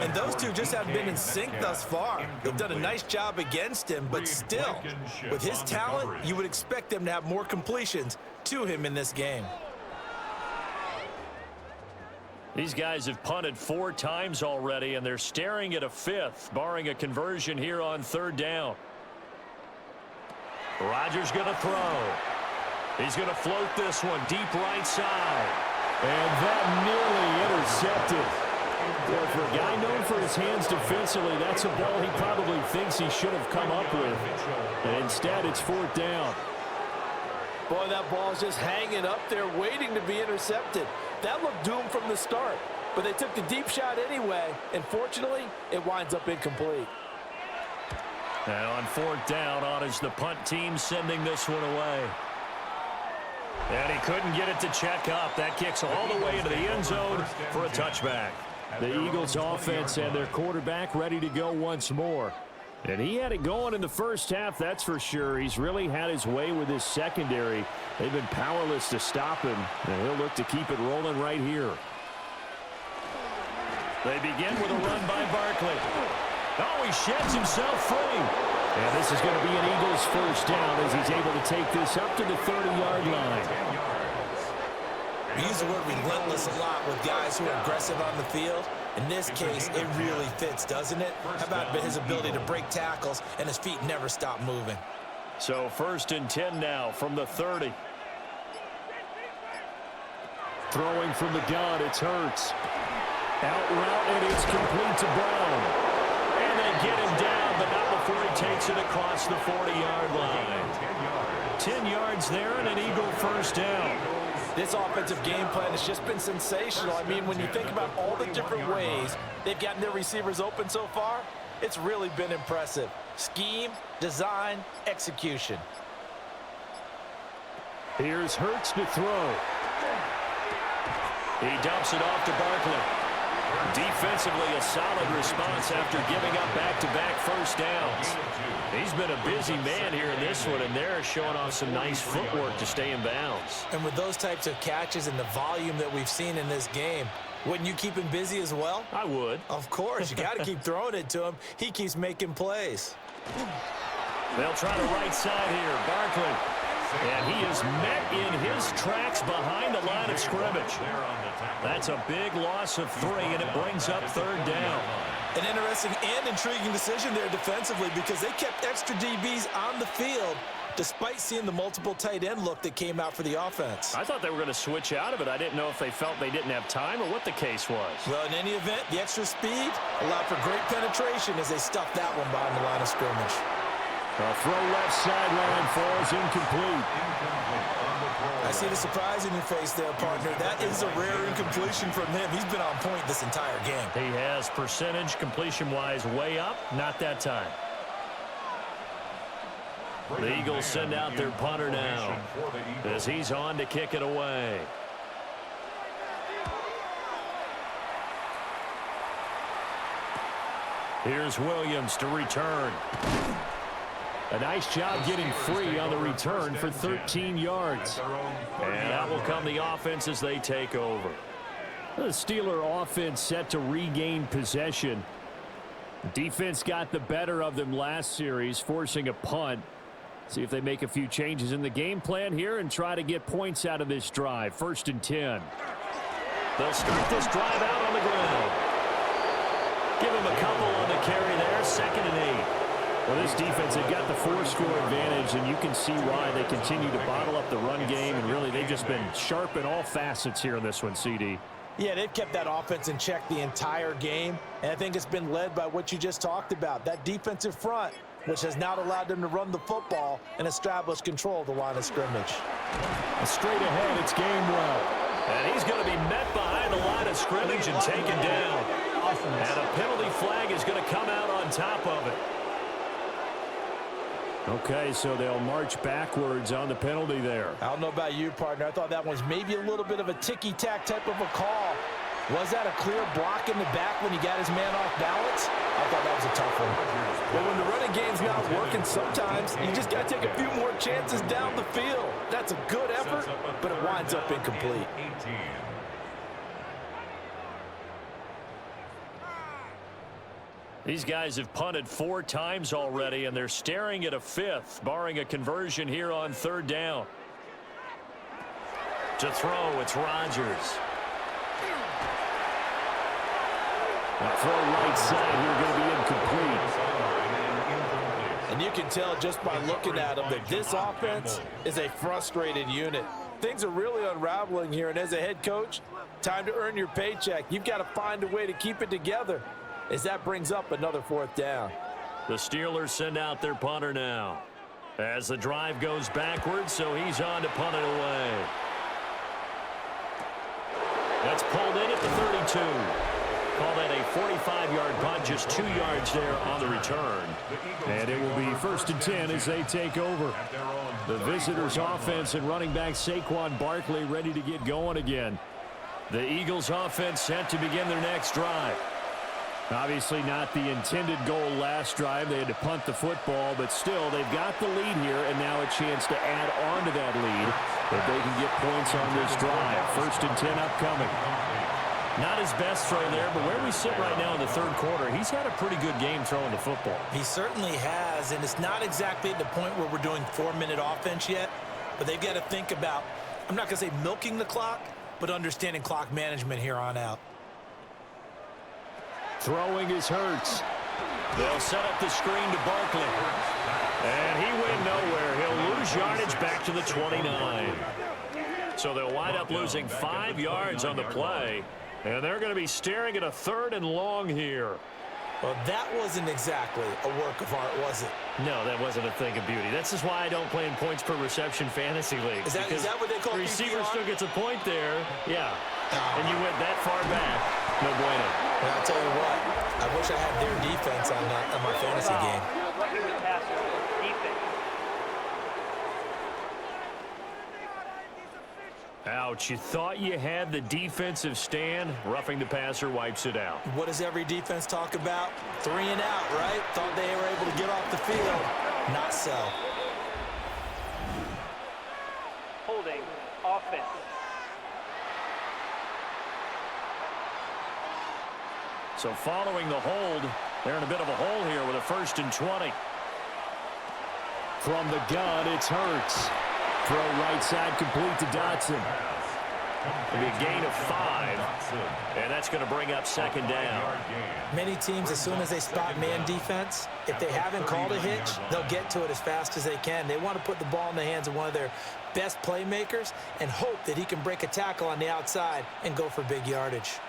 And those two just haven't been in sync thus far. They've done a nice job against him, but still, with his talent, you would expect them to have more completions to him in this game. These guys have punted 4 times already, and they're staring at a 5th, barring a conversion here on 3rd down. Rodgers going to throw. He's going to float this one deep right side. And that nearly intercepted. Well, for a guy known for his hands defensively, that's a ball he probably thinks he should have come up with. And instead, it's 4th down. Boy, that ball's just hanging up there waiting to be intercepted. That looked doomed from the start, but they took the deep shot anyway, and fortunately, it winds up incomplete. Now on 4th down, on is the punt team sending this one away. And he couldn't get it to check up. That kicks all the way into the end zone for a touchback. The Eagles offense and their quarterback ready to go once more. And he had it going in the first half, that's for sure. He's really had his way with his secondary. They've been powerless to stop him, and he'll look to keep it rolling right here. They begin with a run by Barkley. Oh, he sheds himself free. And this is going to be an Eagles first down as he's able to take this up to the 30-yard line. We use the word relentless a lot with guys who are aggressive on the field. In this case, it really fits, doesn't it? How about his ability to break tackles and his feet never stop moving? So 1st and 10 now from the 30. Throwing from the gun, it's Hurts. Out route, and it's complete to Brown. And they get him down, but not before he takes it across the 40-yard line. 10 yards there and an Eagle first down. This offensive game plan has just been sensational. I mean, when you think about all the different ways they've gotten their receivers open so far, it's really been impressive. Scheme, design, execution. Here's Hurts to throw. He dumps it off to Barkley. Defensively, a solid response after giving up back-to-back first downs. He's been a busy man here in this one, and they're showing off some nice footwork to stay in bounds. And with those types of catches and the volume that we've seen in this game, wouldn't you keep him busy as well? I would. Of course. You got to keep throwing it to him. He keeps making plays. They'll try the right side here. Barkley. And he is met in his tracks behind the line of scrimmage. That's a big loss of 3, and it brings up 3rd down. An interesting and intriguing decision there defensively because they kept extra DBs on the field despite seeing the multiple tight end look that came out for the offense. I thought they were going to switch out of it. I didn't know if they felt they didn't have time or what the case was. Well, in any event, the extra speed allowed for great penetration as they stuffed that one behind the line of scrimmage. A throw left sideline falls incomplete. I see the surprise in your face there, partner. That is a rare incompletion from him. He's been on point this entire game. He has percentage completion-wise way up. Not that time. The Eagles send out their punter now as he's on to kick it away. Here's Williams to return. A nice job getting free on the return for 13 yards. And that will come the offense as they take over. The Steeler offense set to regain possession. Defense got the better of them last series, forcing a punt. See if they make a few changes in the game plan here and try to get points out of this drive. 1st and 10. They'll start this drive out on the ground. Give him a couple on the carry there. 2nd and 8. Well, this defense, they've got the 4-score advantage, and you can see why they continue to bottle up the run game, and really they've just been sharp in all facets here in this one, CD. Yeah, they've kept that offense in check the entire game, and I think it's been led by what you just talked about, that defensive front, which has not allowed them to run the football and establish control of the line of scrimmage. Straight ahead, it's Gainwell. And he's going to be met behind the line of scrimmage and taken down. And a penalty flag is going to come out on top of it. Okay, so they'll march backwards on the penalty there. I don't know about you, partner. I thought that was maybe a little bit of a ticky-tack type of a call. Was that a clear block in the back when he got his man off balance? I thought that was a tough one. But when the running game's not working, sometimes you just got to take a few more chances down the field. That's a good effort, but it winds up incomplete. These guys have punted 4 times already, and they're staring at a 5th, barring a conversion here on 3rd down. To throw, it's Rodgers. A throw right side here going to be incomplete. And you can tell just by looking at them that this offense is a frustrated unit. Things are really unraveling here, and as a head coach, time to earn your paycheck. You've got to find a way to keep it together as that brings up another 4th down. The Steelers send out their punter now as the drive goes backwards, so he's on to punt it away. That's pulled in at the 32. Call that a 45-yard punt, just 2 yards there on the return. And it will be 1st and 10 as they take over. The visitors' offense and running back Saquon Barkley ready to get going again. The Eagles' offense set to begin their next drive. Obviously not the intended goal last drive. They had to punt the football, but still they've got the lead here and now a chance to add on to that lead if they can get points on this drive. 1st and 10 upcoming. Not his best throw there, but where we sit right now in the 3rd quarter, he's had a pretty good game throwing the football. He certainly has, and it's not exactly at the point where we're doing 4-minute offense yet, but they've got to think about, I'm not going to say milking the clock, but understanding clock management here on out. Throwing is Hurts. They'll set up the screen to Barkley. And he went nowhere. He'll lose yardage back to the 29. So they'll wind up losing 5 yards on the play. And they're going to be staring at a 3rd and long here. Well, that wasn't exactly a work of art, was it? No, that wasn't a thing of beauty. That's just why I don't play in points per reception fantasy league. Is that what they call the receiver PPR? still gets a point there. Yeah. And you went that far back. No bueno. And I'll tell you what, I wish I had their defense on my fantasy game. Roughing the passer, defense. Ouch, you thought you had the defensive stand. Roughing the passer wipes it out. What does every defense talk about? 3 and out, right? Thought they were able to get off the field. Not so. Holding, offense. So following the hold, they're in a bit of a hole here with a 1st and 20. From the gun, it's Hurts. Throw right side complete to Dotson. It'll be a gain of 5, and that's going to bring up 2nd down. Many teams, as soon as they spot man defense, if they haven't called a hitch, they'll get to it as fast as they can. They want to put the ball in the hands of one of their best playmakers and hope that he can break a tackle on the outside and go for big yardage.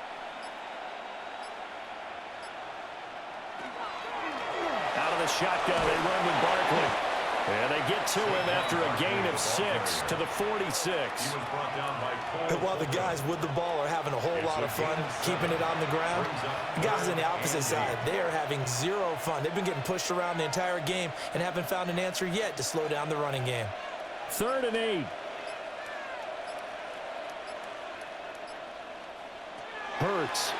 Out of the shotgun, they run with Barkley. And they get to him after a gain of 6 to the 46. And while the guys with the ball are having a whole lot of fun keeping it on the ground, the guys on the opposite side, they are having zero fun. They've been getting pushed around the entire game and haven't found an answer yet to slow down the running game. 3rd and 8. Hurts.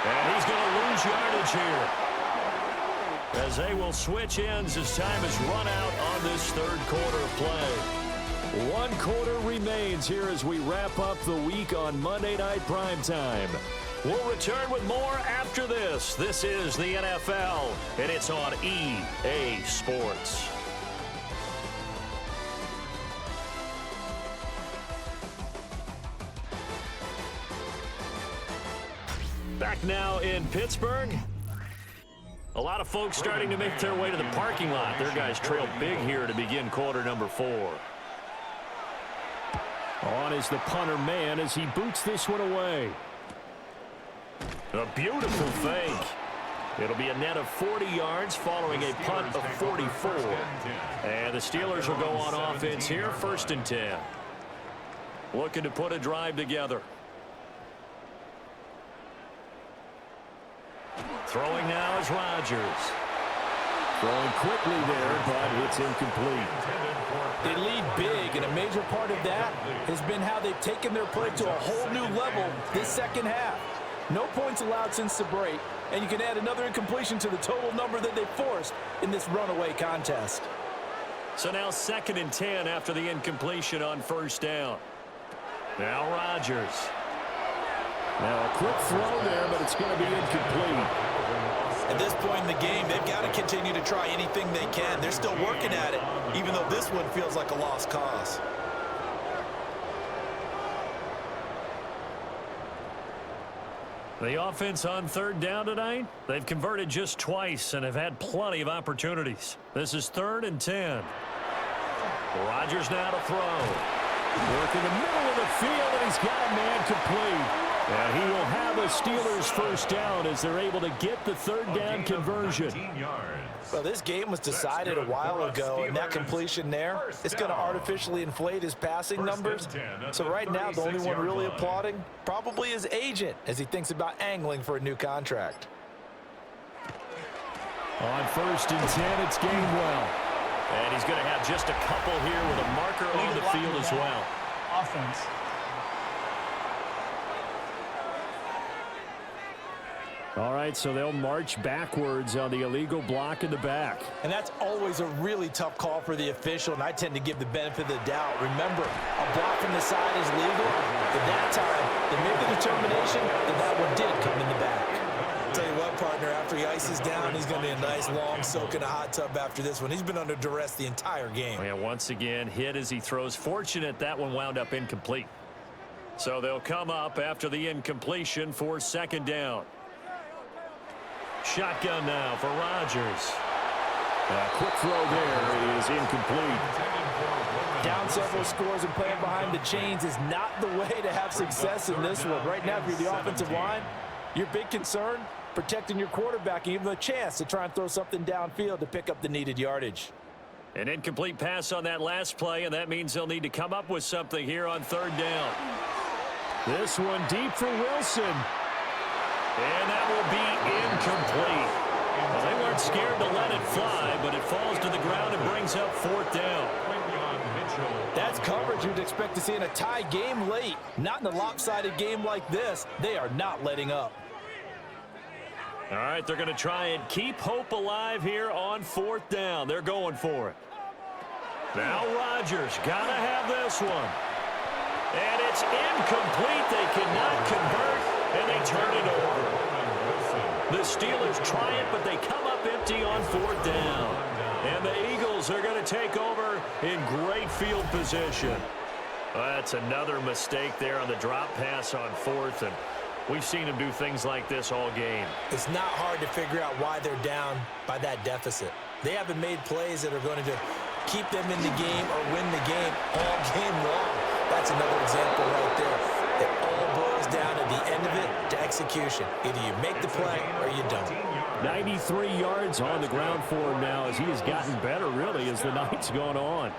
And he's going to lose yardage here, as they will switch ends as time has run out on this 3rd quarter of play. 1 quarter remains here as we wrap up the week on Monday Night Primetime. We'll return with more after this. This is the NFL, and it's on EA Sports. Back now in Pittsburgh. A lot of folks starting to make their way to the parking lot. Their guys trailed big here to begin quarter number 4. On is the punter man as he boots this one away. A beautiful fake. It'll be a net of 40 yards following a punt of 44. And the Steelers will go on offense here, 1st and 10. Looking to put a drive together. Throwing now is Rodgers. Throwing quickly there, but it's incomplete. They lead big, and a major part of that has been how they've taken their play to a whole new level this second half. No points allowed since the break, and you can add another incompletion to the total number that they forced in this runaway contest. So now 2nd and 10 after the incompletion on first down. Now Rodgers. Now a quick throw there, but it's going to be incomplete. At this point in the game, they've got to continue to try anything they can. They're still working at it, even though this one feels like a lost cause. The offense on 3rd down tonight, they've converted just twice and have had plenty of opportunities. This is 3rd and 10. Rodgers now to throw. Work in the middle of the field, and he's got a man complete. And he will have a Steelers first down as they're able to get the 3rd down conversion. Well, this game was decided a while ago, and that completion there, it's going to artificially inflate his passing numbers. So right now, the only one really applauding probably his agent as he thinks about angling for a new contract. On 1st and 10, it's Gainwell. And he's going to have just a couple here with a marker on the field as well. Offense. All right, so they'll march backwards on the illegal block in the back. And that's always a really tough call for the official, and I tend to give the benefit of the doubt. Remember, a block from the side is legal. At that time, they made the determination that that one did come in the back. I'll tell you what, partner, after he ices down, he's going to be a nice long soak in a hot tub after this one. He's been under duress the entire game. Yeah, once again, hit as he throws. Fortunate that one wound up incomplete. So they'll come up after the incompletion for 2nd down. Shotgun now for Rodgers. A quick throw there is incomplete. Down several scores and playing behind the chains is not the way to have success in this one. Right now, if you're the offensive line, your big concern, protecting your quarterback and even a chance to try and throw something downfield to pick up the needed yardage. An incomplete pass on that last play, and that means they'll need to come up with something here on 3rd down. This one deep for Wilson. And that will be incomplete. Well, they weren't scared to let it fly, but it falls to the ground and brings up 4th down. That's coverage you'd expect to see in a tie game late. Not in a lopsided game like this. They are not letting up. All right, they're going to try and keep hope alive here on 4th down. They're going for it. Now Rodgers got to have this one. And it's incomplete. They cannot convert, and they turn it over. The Steelers try it, but they come up empty on 4th down. And the Eagles are going to take over in great field position. That's another mistake there on the drop pass on 4th, and we've seen them do things like this all game. It's not hard to figure out why they're down by that deficit. They haven't made plays that are going to keep them in the game or win the game all game long. That's another example right there. It all boils down at the end of it to execution. Either you make the play or you don't. 93 yards on the ground for him now as he has gotten better, really, as the night's gone on.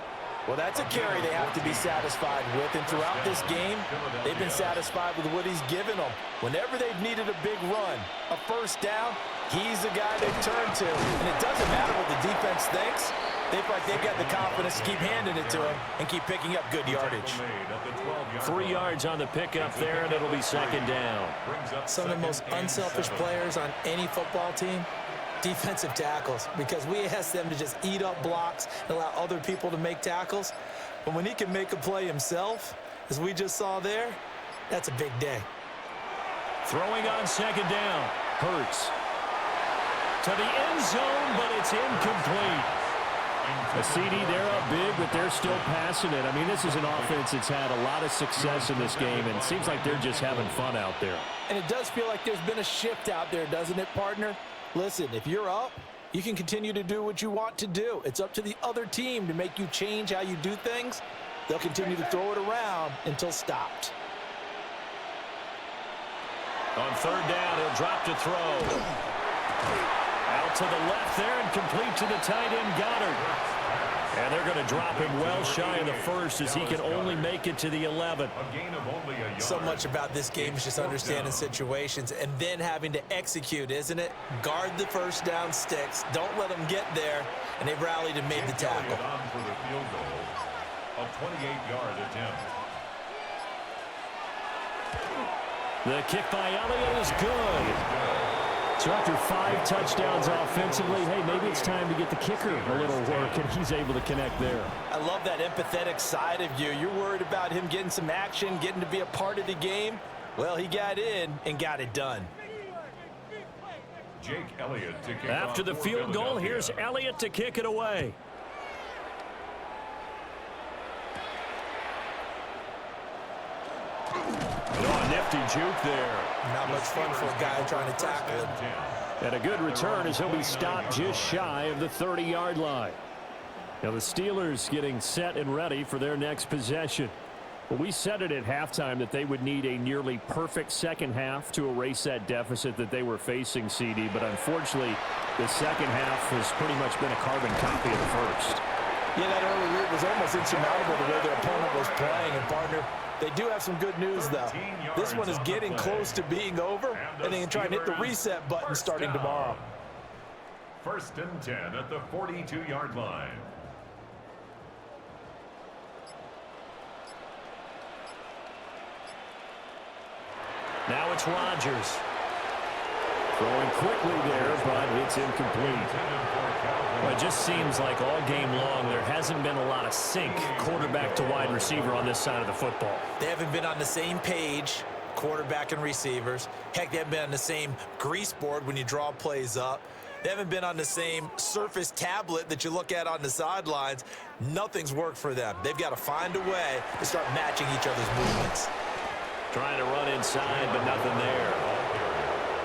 Well, that's a carry they have to be satisfied with, and throughout this game, they've been satisfied with what he's given them. Whenever they've needed a big run, a first down, he's the guy they've turned to. And it doesn't matter what the defense thinks. They feel like they've got the confidence to keep handing it to him and keep picking up good yardage. 3 yards on the pickup there, and it'll be 2nd down. Some of the most unselfish players on any football team, defensive tackles, because we ask them to just eat up blocks and allow other people to make tackles. But when he can make a play himself, as we just saw there, that's a big day. Throwing on 2nd down. Hurts. To the end zone, but it's incomplete. A CD, they're up big, but they're still passing it. I mean, this is an offense that's had a lot of success in this game, and it seems like they're just having fun out there. And it does feel like there's been a shift out there, doesn't it, partner? Listen, if you're up, you can continue to do what you want to do. It's up to the other team to make you change how you do things. They'll continue to throw it around until stopped. On 3rd down, he'll drop to throw. Out to the left there and complete to the tight end, Goddard. And they're going to drop him well shy of the first as he can only make it to the 11. A gain of only a yard. So much about this game is just understanding situations and then having to execute, isn't it? Guard the first down sticks. Don't let them get there. And they rallied and made the tackle. On for the field goal. A 28-yard attempt. The kick by Elliott is good. So after 5 touchdowns offensively, hey, maybe it's time to get the kicker a little work, and he's able to connect there. I love that empathetic side of you. You're worried about him getting some action, getting to be a part of the game. Well, he got in and got it done. Jake Elliott to kick After off the for field goal, Philadelphia. here's Elliott to kick it away. Oh, nifty juke there. Not much fun for a guy trying to tackle him. And a good return as he'll be stopped just shy of the 30-yard line. Now the Steelers getting set and ready for their next possession. Well, we said it at halftime that they would need a nearly perfect second half to erase that deficit that they were facing, CD. But unfortunately, the second half has pretty much been a carbon copy of the first. Yeah, that early lead was almost insurmountable the way their opponent was playing. And, partner, they do have some good news, though. This one is getting close to being over, and they can try and hit the reset button starting tomorrow. 1st and 10 at the 42-yard line. Now it's Rodgers. Throwing quickly there, but it's incomplete. Well, it just seems like all game long there hasn't been a lot of sync quarterback to wide receiver on this side of the football. They haven't been on the same page, quarterback and receivers. Heck, they haven't been on the same grease board when you draw plays up. They haven't been on the same surface tablet that you look at on the sidelines. Nothing's worked for them. They've got to find a way to start matching each other's movements. Trying to run inside, but nothing there.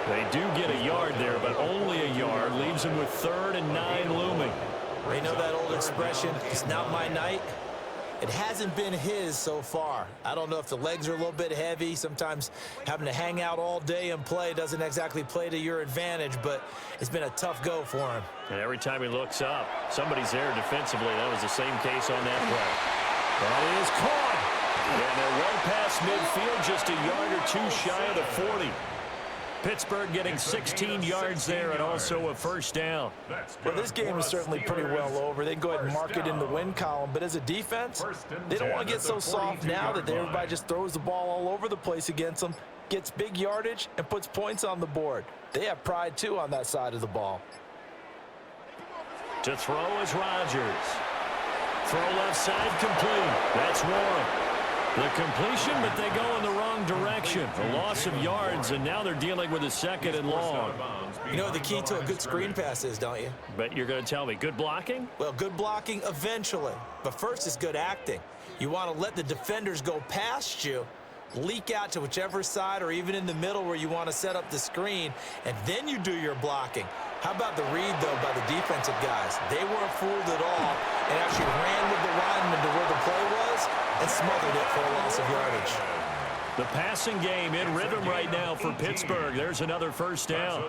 They do get a yard there, but only a yard. Leaves them with 3rd and 9 looming. You know that old expression, it's not my night? It hasn't been his so far. I don't know if the legs are a little bit heavy. Sometimes having to hang out all day and play doesn't exactly play to your advantage, but it's been a tough go for him. And every time he looks up, somebody's there defensively. That was the same case on that play. That is caught. And they're well past midfield, just a yard or two shy of the 40. Pittsburgh getting 16 yards there and also a first down. Well, this game is certainly pretty well over. They can go ahead and mark it in the win column. But as a defense, they don't want to get so soft now that everybody just throws the ball all over the place against them, gets big yardage, and puts points on the board. They have pride, too, on that side of the ball. To throw is Rodgers. Throw left side complete. That's Warren. The completion, but they go in the wrong direction. A loss of yards, and now they're dealing with a 2nd and long. You know what the key to a good screen pass is, don't you? But you're going to tell me, good blocking? Well, good blocking eventually. But first is good acting. You want to let the defenders go past you, leak out to whichever side or even in the middle where you want to set up the screen, and then you do your blocking. How about the read, though, by the defensive guys? They weren't fooled at all and actually ran with the lineman to where the play was and smothered it for a loss of yardage. The passing game in rhythm right now for Pittsburgh. There's another first down.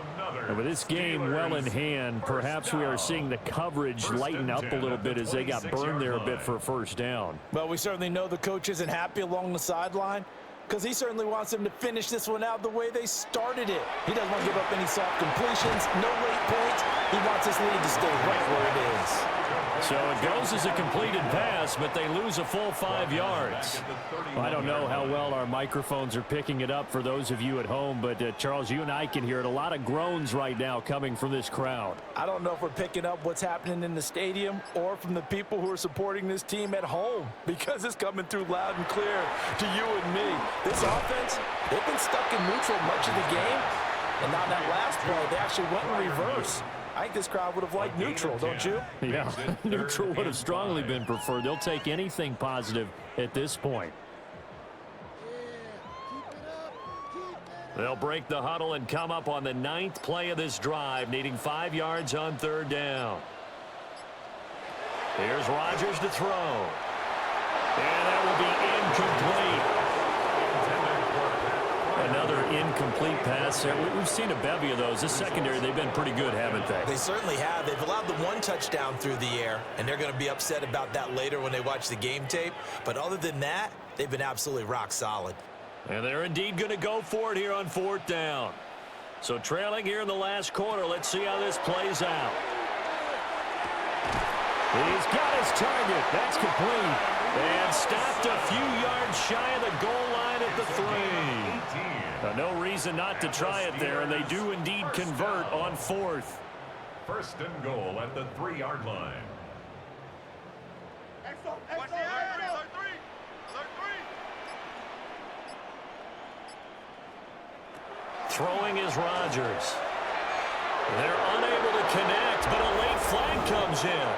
And with this game well in hand, perhaps we are seeing the coverage lighten up a little bit as they got burned there a bit for a first down. Well, we certainly know the coach isn't happy along the sideline because he certainly wants them to finish this one out the way they started it. He doesn't want to give up any soft completions, no late points. He wants his lead to stay right where it is. So it goes as a completed pass, but they lose a full 5 yards. I don't know how well our microphones are picking it up for those of you at home, but Charles, you and I can hear it. A lot of groans right now coming from this crowd. I don't know if we're picking up what's happening in the stadium or from the people who are supporting this team at home, because it's coming through loud and clear to you and me. This offense, they've been stuck in neutral much of the game, and on that last play, they actually went in reverse. I think this crowd would have liked neutral, don't you? Yeah, neutral would have strongly been preferred. They'll take anything positive at this point. They'll break the huddle and come up on the 9th play of this drive, needing 5 yards on 3rd down. Here's Rodgers to throw. And that will be incomplete. Another incomplete pass there. We've seen a bevy of those. This secondary, they've been pretty good, haven't they? They certainly have. They've allowed the one touchdown through the air, and they're going to be upset about that later when they watch the game tape. But other than that, they've been absolutely rock solid. And they're indeed going to go for it here on 4th down. So trailing here in the last quarter. Let's see how this plays out. He's got his target. That's complete. And stopped a few yards shy of the goal line at the 3. No reason not to try it there, and they do indeed convert on 4th. 1st and goal at the 3-yard line. Throwing is Rodgers. They're unable to connect, but a late flag comes in.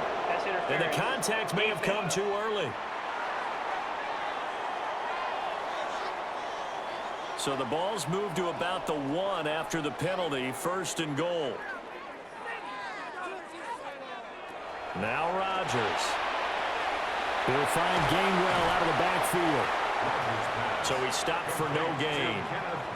And the contact may have come too early. So the ball's moved to about the 1 after the penalty. 1st and goal. Now Rodgers. He'll find Gainwell out of the backfield. So he stopped for no gain.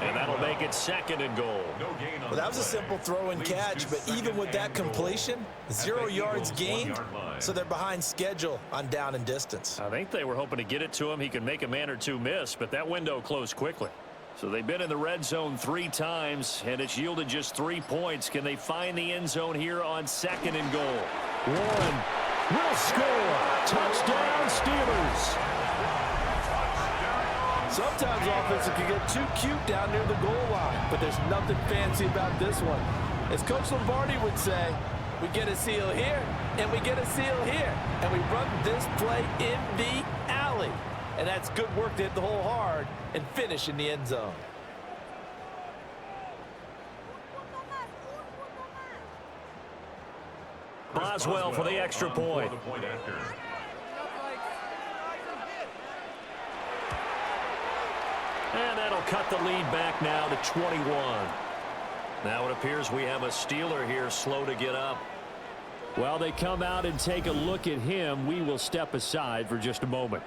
And that'll make it 2nd and goal. Well, that was a simple throw and catch, but even with that completion, 0 yards gained, so they're behind schedule on down and distance. I think they were hoping to get it to him. He could make a man or two miss, but that window closed quickly. So they've been in the red zone 3 times, and it's yielded just 3 points. Can they find the end zone here on 2nd and goal? Warren will score. Touchdown, Steelers. Sometimes offenses can get too cute down near the goal line, but there's nothing fancy about this one. As Coach Lombardi would say, we get a seal here, and we get a seal here, and we run this play in the alley. And that's good work to hit the hole hard and finish in the end zone. Boswell for the extra point. And that'll cut the lead back now to 21. Now it appears we have a Steeler here slow to get up. While they come out and take a look at him, we will step aside for just a moment.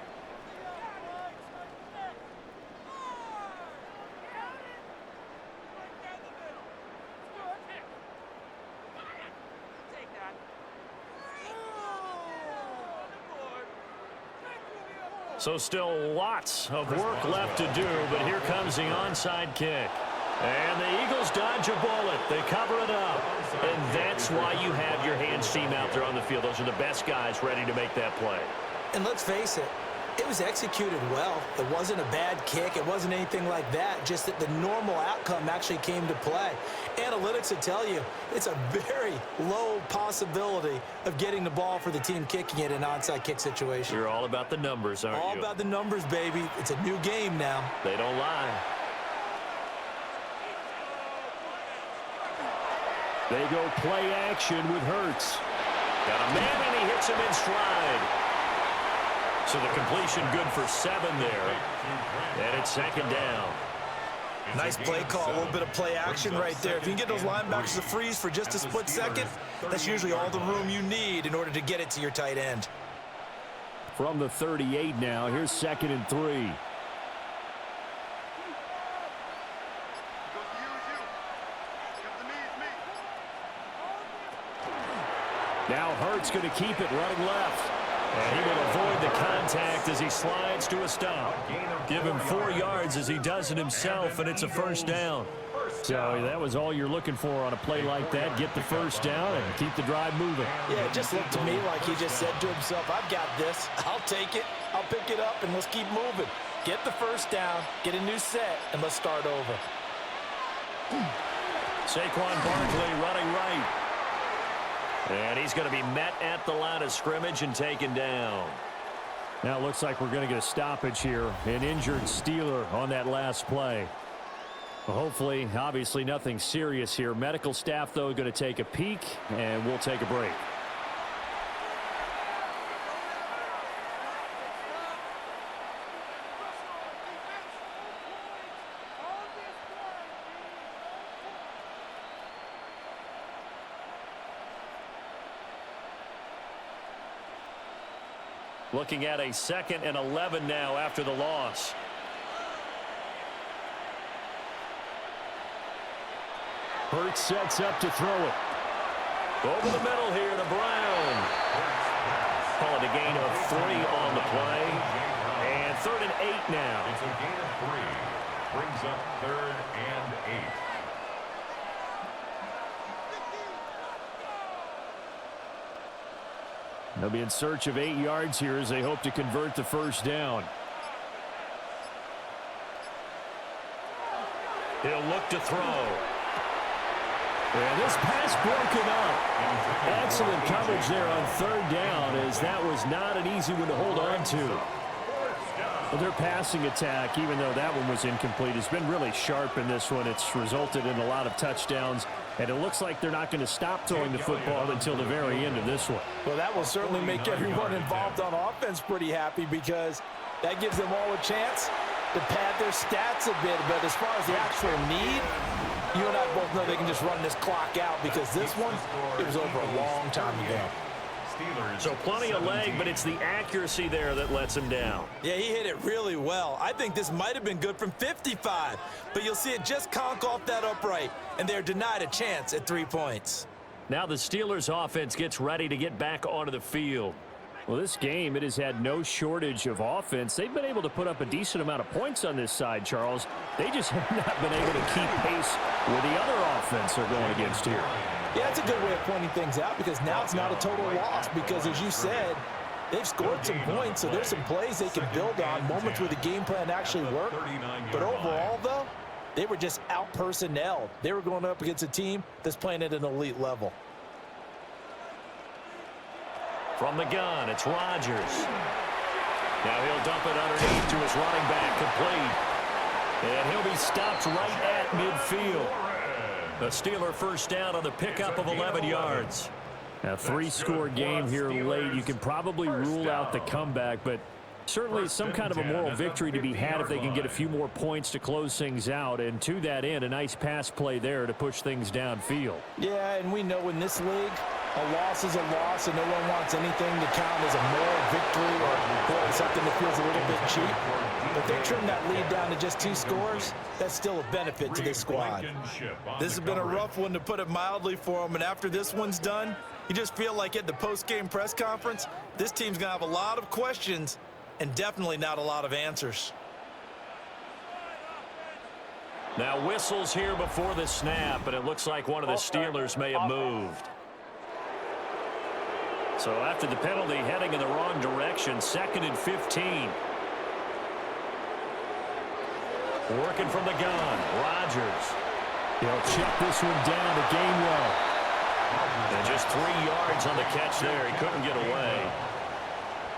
So still lots of work left to do, but here comes the onside kick. And the Eagles dodge a bullet. They cover it up. And that's why you have your hands team out there on the field. Those are the best guys ready to make that play. And let's face it, it was executed well. It wasn't a bad kick. It wasn't anything like that. Just that the normal outcome actually came to play. Analytics will tell you it's a very low possibility of getting the ball for the team kicking it in an onside kick situation. You're all about the numbers, aren't you? All about the numbers, baby. It's a new game now. They don't lie. They go play action with Hurts. Got a man, and he hits him in stride. So the completion good for 7 there. And it's 2nd down. Nice play call, a little bit of play action right there. If you can get those linebackers to freeze for just a split second, that's usually all the room you need in order to get it to your tight end. From the 38 now, here's 2nd and 3. Now Hurts going to keep it running left. And he will avoid the contact as he slides to a stop. Give him 4 yards as he does it himself, and it's a 1st down. So that was all you're looking for on a play like that. Get the 1st down and keep the drive moving. Yeah, it just looked to me like he just said to himself, I've got this. I'll take it. I'll pick it up, and let's keep moving. Get the 1st down, get a new set, and let's start over. Saquon Barkley running right. And he's going to be met at the line of scrimmage and taken down. Now it looks like we're going to get a stoppage here. An injured Steeler on that last play. Well, hopefully, obviously nothing serious here. Medical staff, though, going to take a peek, and we'll take a break. Looking at a 2nd and 11 now after the loss. Hurts sets up to throw it. Over the middle here to Brown. Call it a gain of 3 on the play. And 3rd and 8 now. It's a gain of 3. Brings up 3rd and 8. They'll be in search of 8 yards here as they hope to convert the first down. He'll look to throw. And this pass broken up. Excellent coverage there on 3rd down, as that was not an easy one to hold on to. Well, their passing attack, even though that one was incomplete, has been really sharp in this one. It's resulted in a lot of touchdowns, and it looks like they're not going to stop throwing the football until the very end of this one. Well, that will certainly make everyone involved on offense pretty happy, because that gives them all a chance to pad their stats a bit. But as far as the actual need, you and I both know they can just run this clock out, because this one, it was over a long time ago. So plenty of leg, but it's the accuracy there that lets him down. Yeah, he hit it really well. I think this might have been good from 55, but you'll see it just conk off that upright, and they're denied a chance at 3 points. Now the Steelers offense gets ready to get back onto the field. Well, this game, it has had no shortage of offense. They've been able to put up a decent amount of points on this side, Charles. They just have not been able to keep pace with the other offense they're going against here. Yeah, it's a good way of pointing things out, because now it's not a total loss, because as you said, they've scored some points, so there's some plays they can build on, moments where the game plan actually worked. But overall, though, they were just out-personnelled. They were going up against a team that's playing at an elite level. From the gun, it's Rodgers. Now he'll dump it underneath to his running back, complete. And he'll be stopped right at midfield. A Steeler first down on the pickup of 11 yards. A 3-score game here late. You can probably rule out the comeback, but certainly some kind of a moral victory to be had if they can get a few more points to close things out. And to that end, a nice pass play there to push things downfield. Yeah, and we know in this league, a loss is a loss, and no one wants anything to count as a moral victory or something that feels a little bit cheap. But they trim that lead down to just 2 scores. That's still a benefit to this squad. This has been a rough one, to put it mildly, for them. And after this one's done, you just feel like at the post-game press conference, this team's going to have a lot of questions and definitely not a lot of answers. Now whistles here before the snap, but it looks like one of the Steelers may have moved. So after the penalty, heading in the wrong direction, 2nd and 15. Working from the gun, Rodgers. He'll check this one down to Gainwell. And just 3 yards on the catch there. He couldn't get away.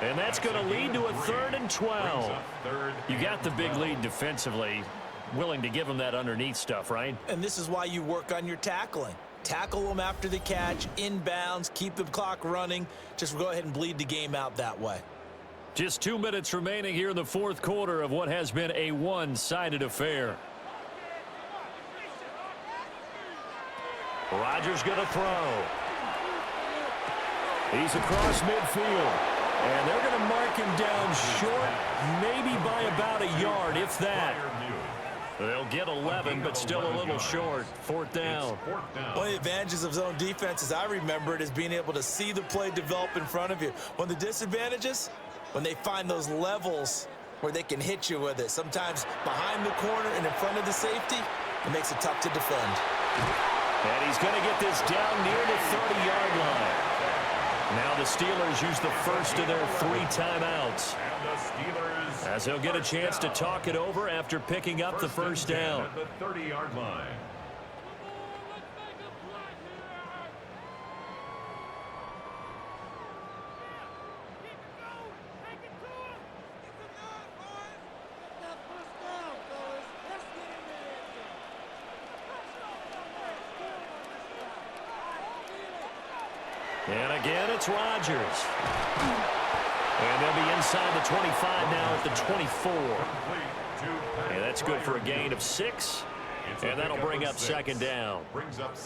And that's going to lead to a 3rd and 12. You got the big lead defensively. Willing to give him that underneath stuff, right? And this is why you work on your tackling. Tackle them after the catch, inbounds, keep the clock running. Just go ahead and bleed the game out that way. Just 2 minutes remaining here in the 4th quarter of what has been a one-sided affair. Rodgers going to throw. He's across midfield. And they're going to mark him down short, maybe by about a yard, if that. They'll get 11, but still a little short. 4th down. One of the advantages of zone defense, as I remember it, is being able to see the play develop in front of you. One of the disadvantages, when they find those levels where they can hit you with it. Sometimes behind the corner and in front of the safety, it makes it tough to defend. And he's going to get this down near the 30-yard line. Now the Steelers use the first of their 3 timeouts, as they'll get a chance to talk it over after picking up the first down. At the 30-yard line. And again, it's Rodgers. And they'll be inside the 25 now at the 24. And that's good for a gain of 6. And that'll bring up 2nd down.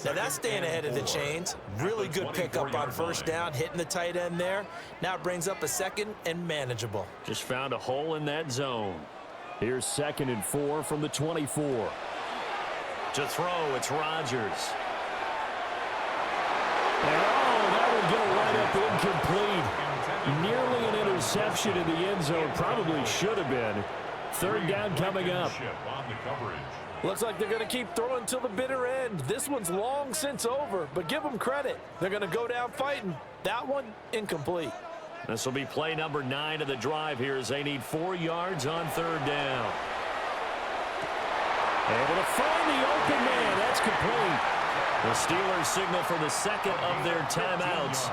Now that's staying ahead of the chains. Really good pickup on first down, hitting the tight end there. Now it brings up a 2nd and manageable. Just found a hole in that zone. Here's 2nd and 4 from the 24. To throw, it's Rodgers. And that will go right up incomplete. Nearly an interception in the end zone. Probably should have been. Third down coming up. Looks like they're going to keep throwing till the bitter end. This one's long since over, but give them credit. They're going to go down fighting. That one, incomplete. This will be play number 9 of the drive here as they need 4 yards on third down. Able to find the open man. That's complete. The Steelers signal for the second of their timeouts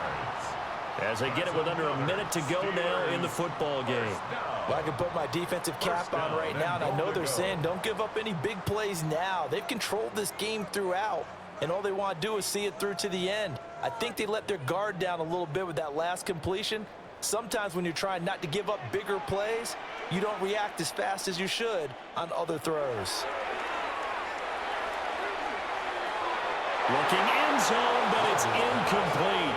as they get it with under a minute to go now in the football game. Well, I can put my defensive cap on right now, and I know they're saying don't give up any big plays now. They've controlled this game throughout, and all they want to do is see it through to the end. I think they let their guard down a little bit with that last completion. Sometimes when you're trying not to give up bigger plays, you don't react as fast as you should on other throws. Looking end zone, but it's incomplete.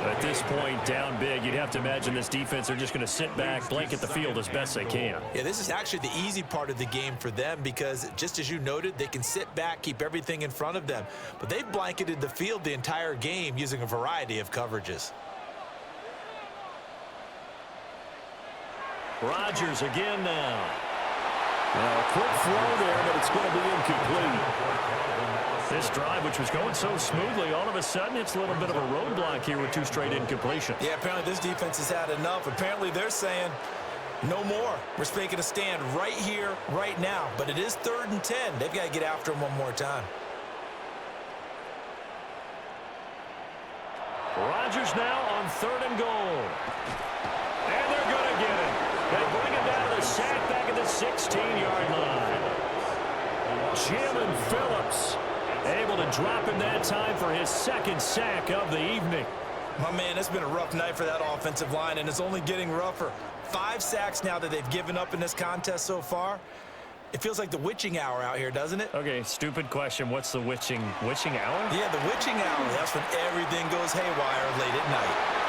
At this point, down big, you'd have to imagine this defense, they're just going to sit back, blanket the field as best they can. Yeah, this is actually the easy part of the game for them because, just as you noted, they can sit back, keep everything in front of them. But they've blanketed the field the entire game using a variety of coverages. Rodgers again now. A quick throw there, but it's going to be incomplete. This drive, which was going so smoothly, all of a sudden it's a little bit of a roadblock here with 2 straight incompletions. Yeah, apparently this defense has had enough. Apparently they're saying no more. We're making a stand right here, right now. But it is 3rd and 10. They've got to get after him one more time. Rodgers now on 3rd and goal. And they're going to get it. They bring him down to the sack back at the 16-yard line. Jalen Phillips able to drop him that time for his 2nd sack of the evening. My man, it's been a rough night for that offensive line, and it's only getting rougher. 5 sacks now that they've given up in this contest so far. It feels like the witching hour out here, doesn't it? Okay, stupid question. What's the witching hour? Yeah, the witching hour. That's when everything goes haywire late at night.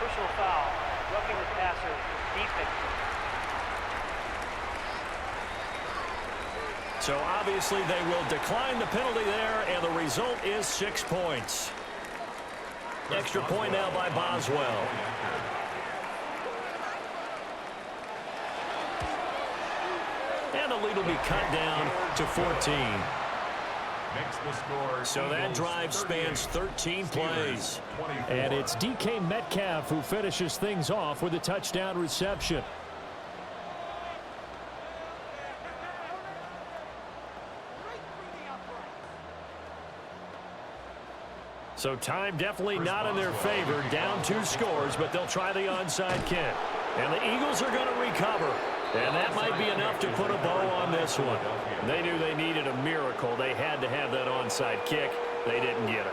Personal foul. Roughing the passer. Defense. So obviously they will decline the penalty there, and the result is 6 points. Extra point now by Boswell. And the lead will be cut down to 14. So that drive spans 13 plays. And it's DK Metcalf who finishes things off with a touchdown reception. So time definitely not in their favor. Down 2 scores, but they'll try the onside kick. And the Eagles are going to recover. And that might be enough to put a bow on this one. They knew they needed a miracle. They had to have that onside kick. They didn't get it.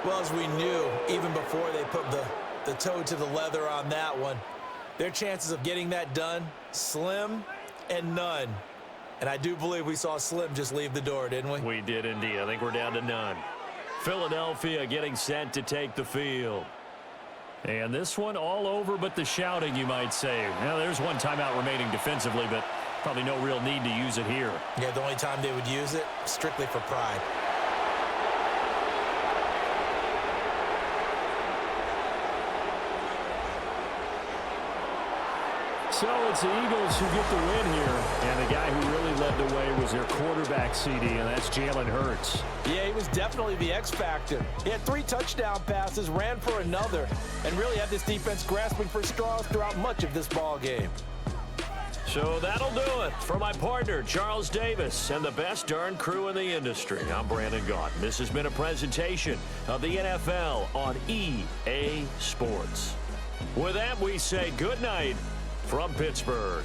Well, as we knew, even before they put the toe to the leather on that one, their chances of getting that done, slim and none. And I do believe we saw Slim just leave the door, didn't we? We did indeed. I think we're down to none. Philadelphia getting set to take the field. And this one all over but the shouting, you might say. Now, there's one timeout remaining defensively, but probably no real need to use it here. Yeah, the only time they would use it, strictly for pride. So it's the Eagles who get the win here. And the guy who really led the way was their quarterback, CD, and that's Jalen Hurts. Yeah, he was definitely the X factor. He had 3 touchdown passes, ran for another, and really had this defense grasping for straws throughout much of this ball game. So that'll do it for my partner, Charles Davis, and the best darn crew in the industry. I'm Brandon Gaunt. This has been a presentation of the NFL on EA Sports. With that, we say good night from Pittsburgh.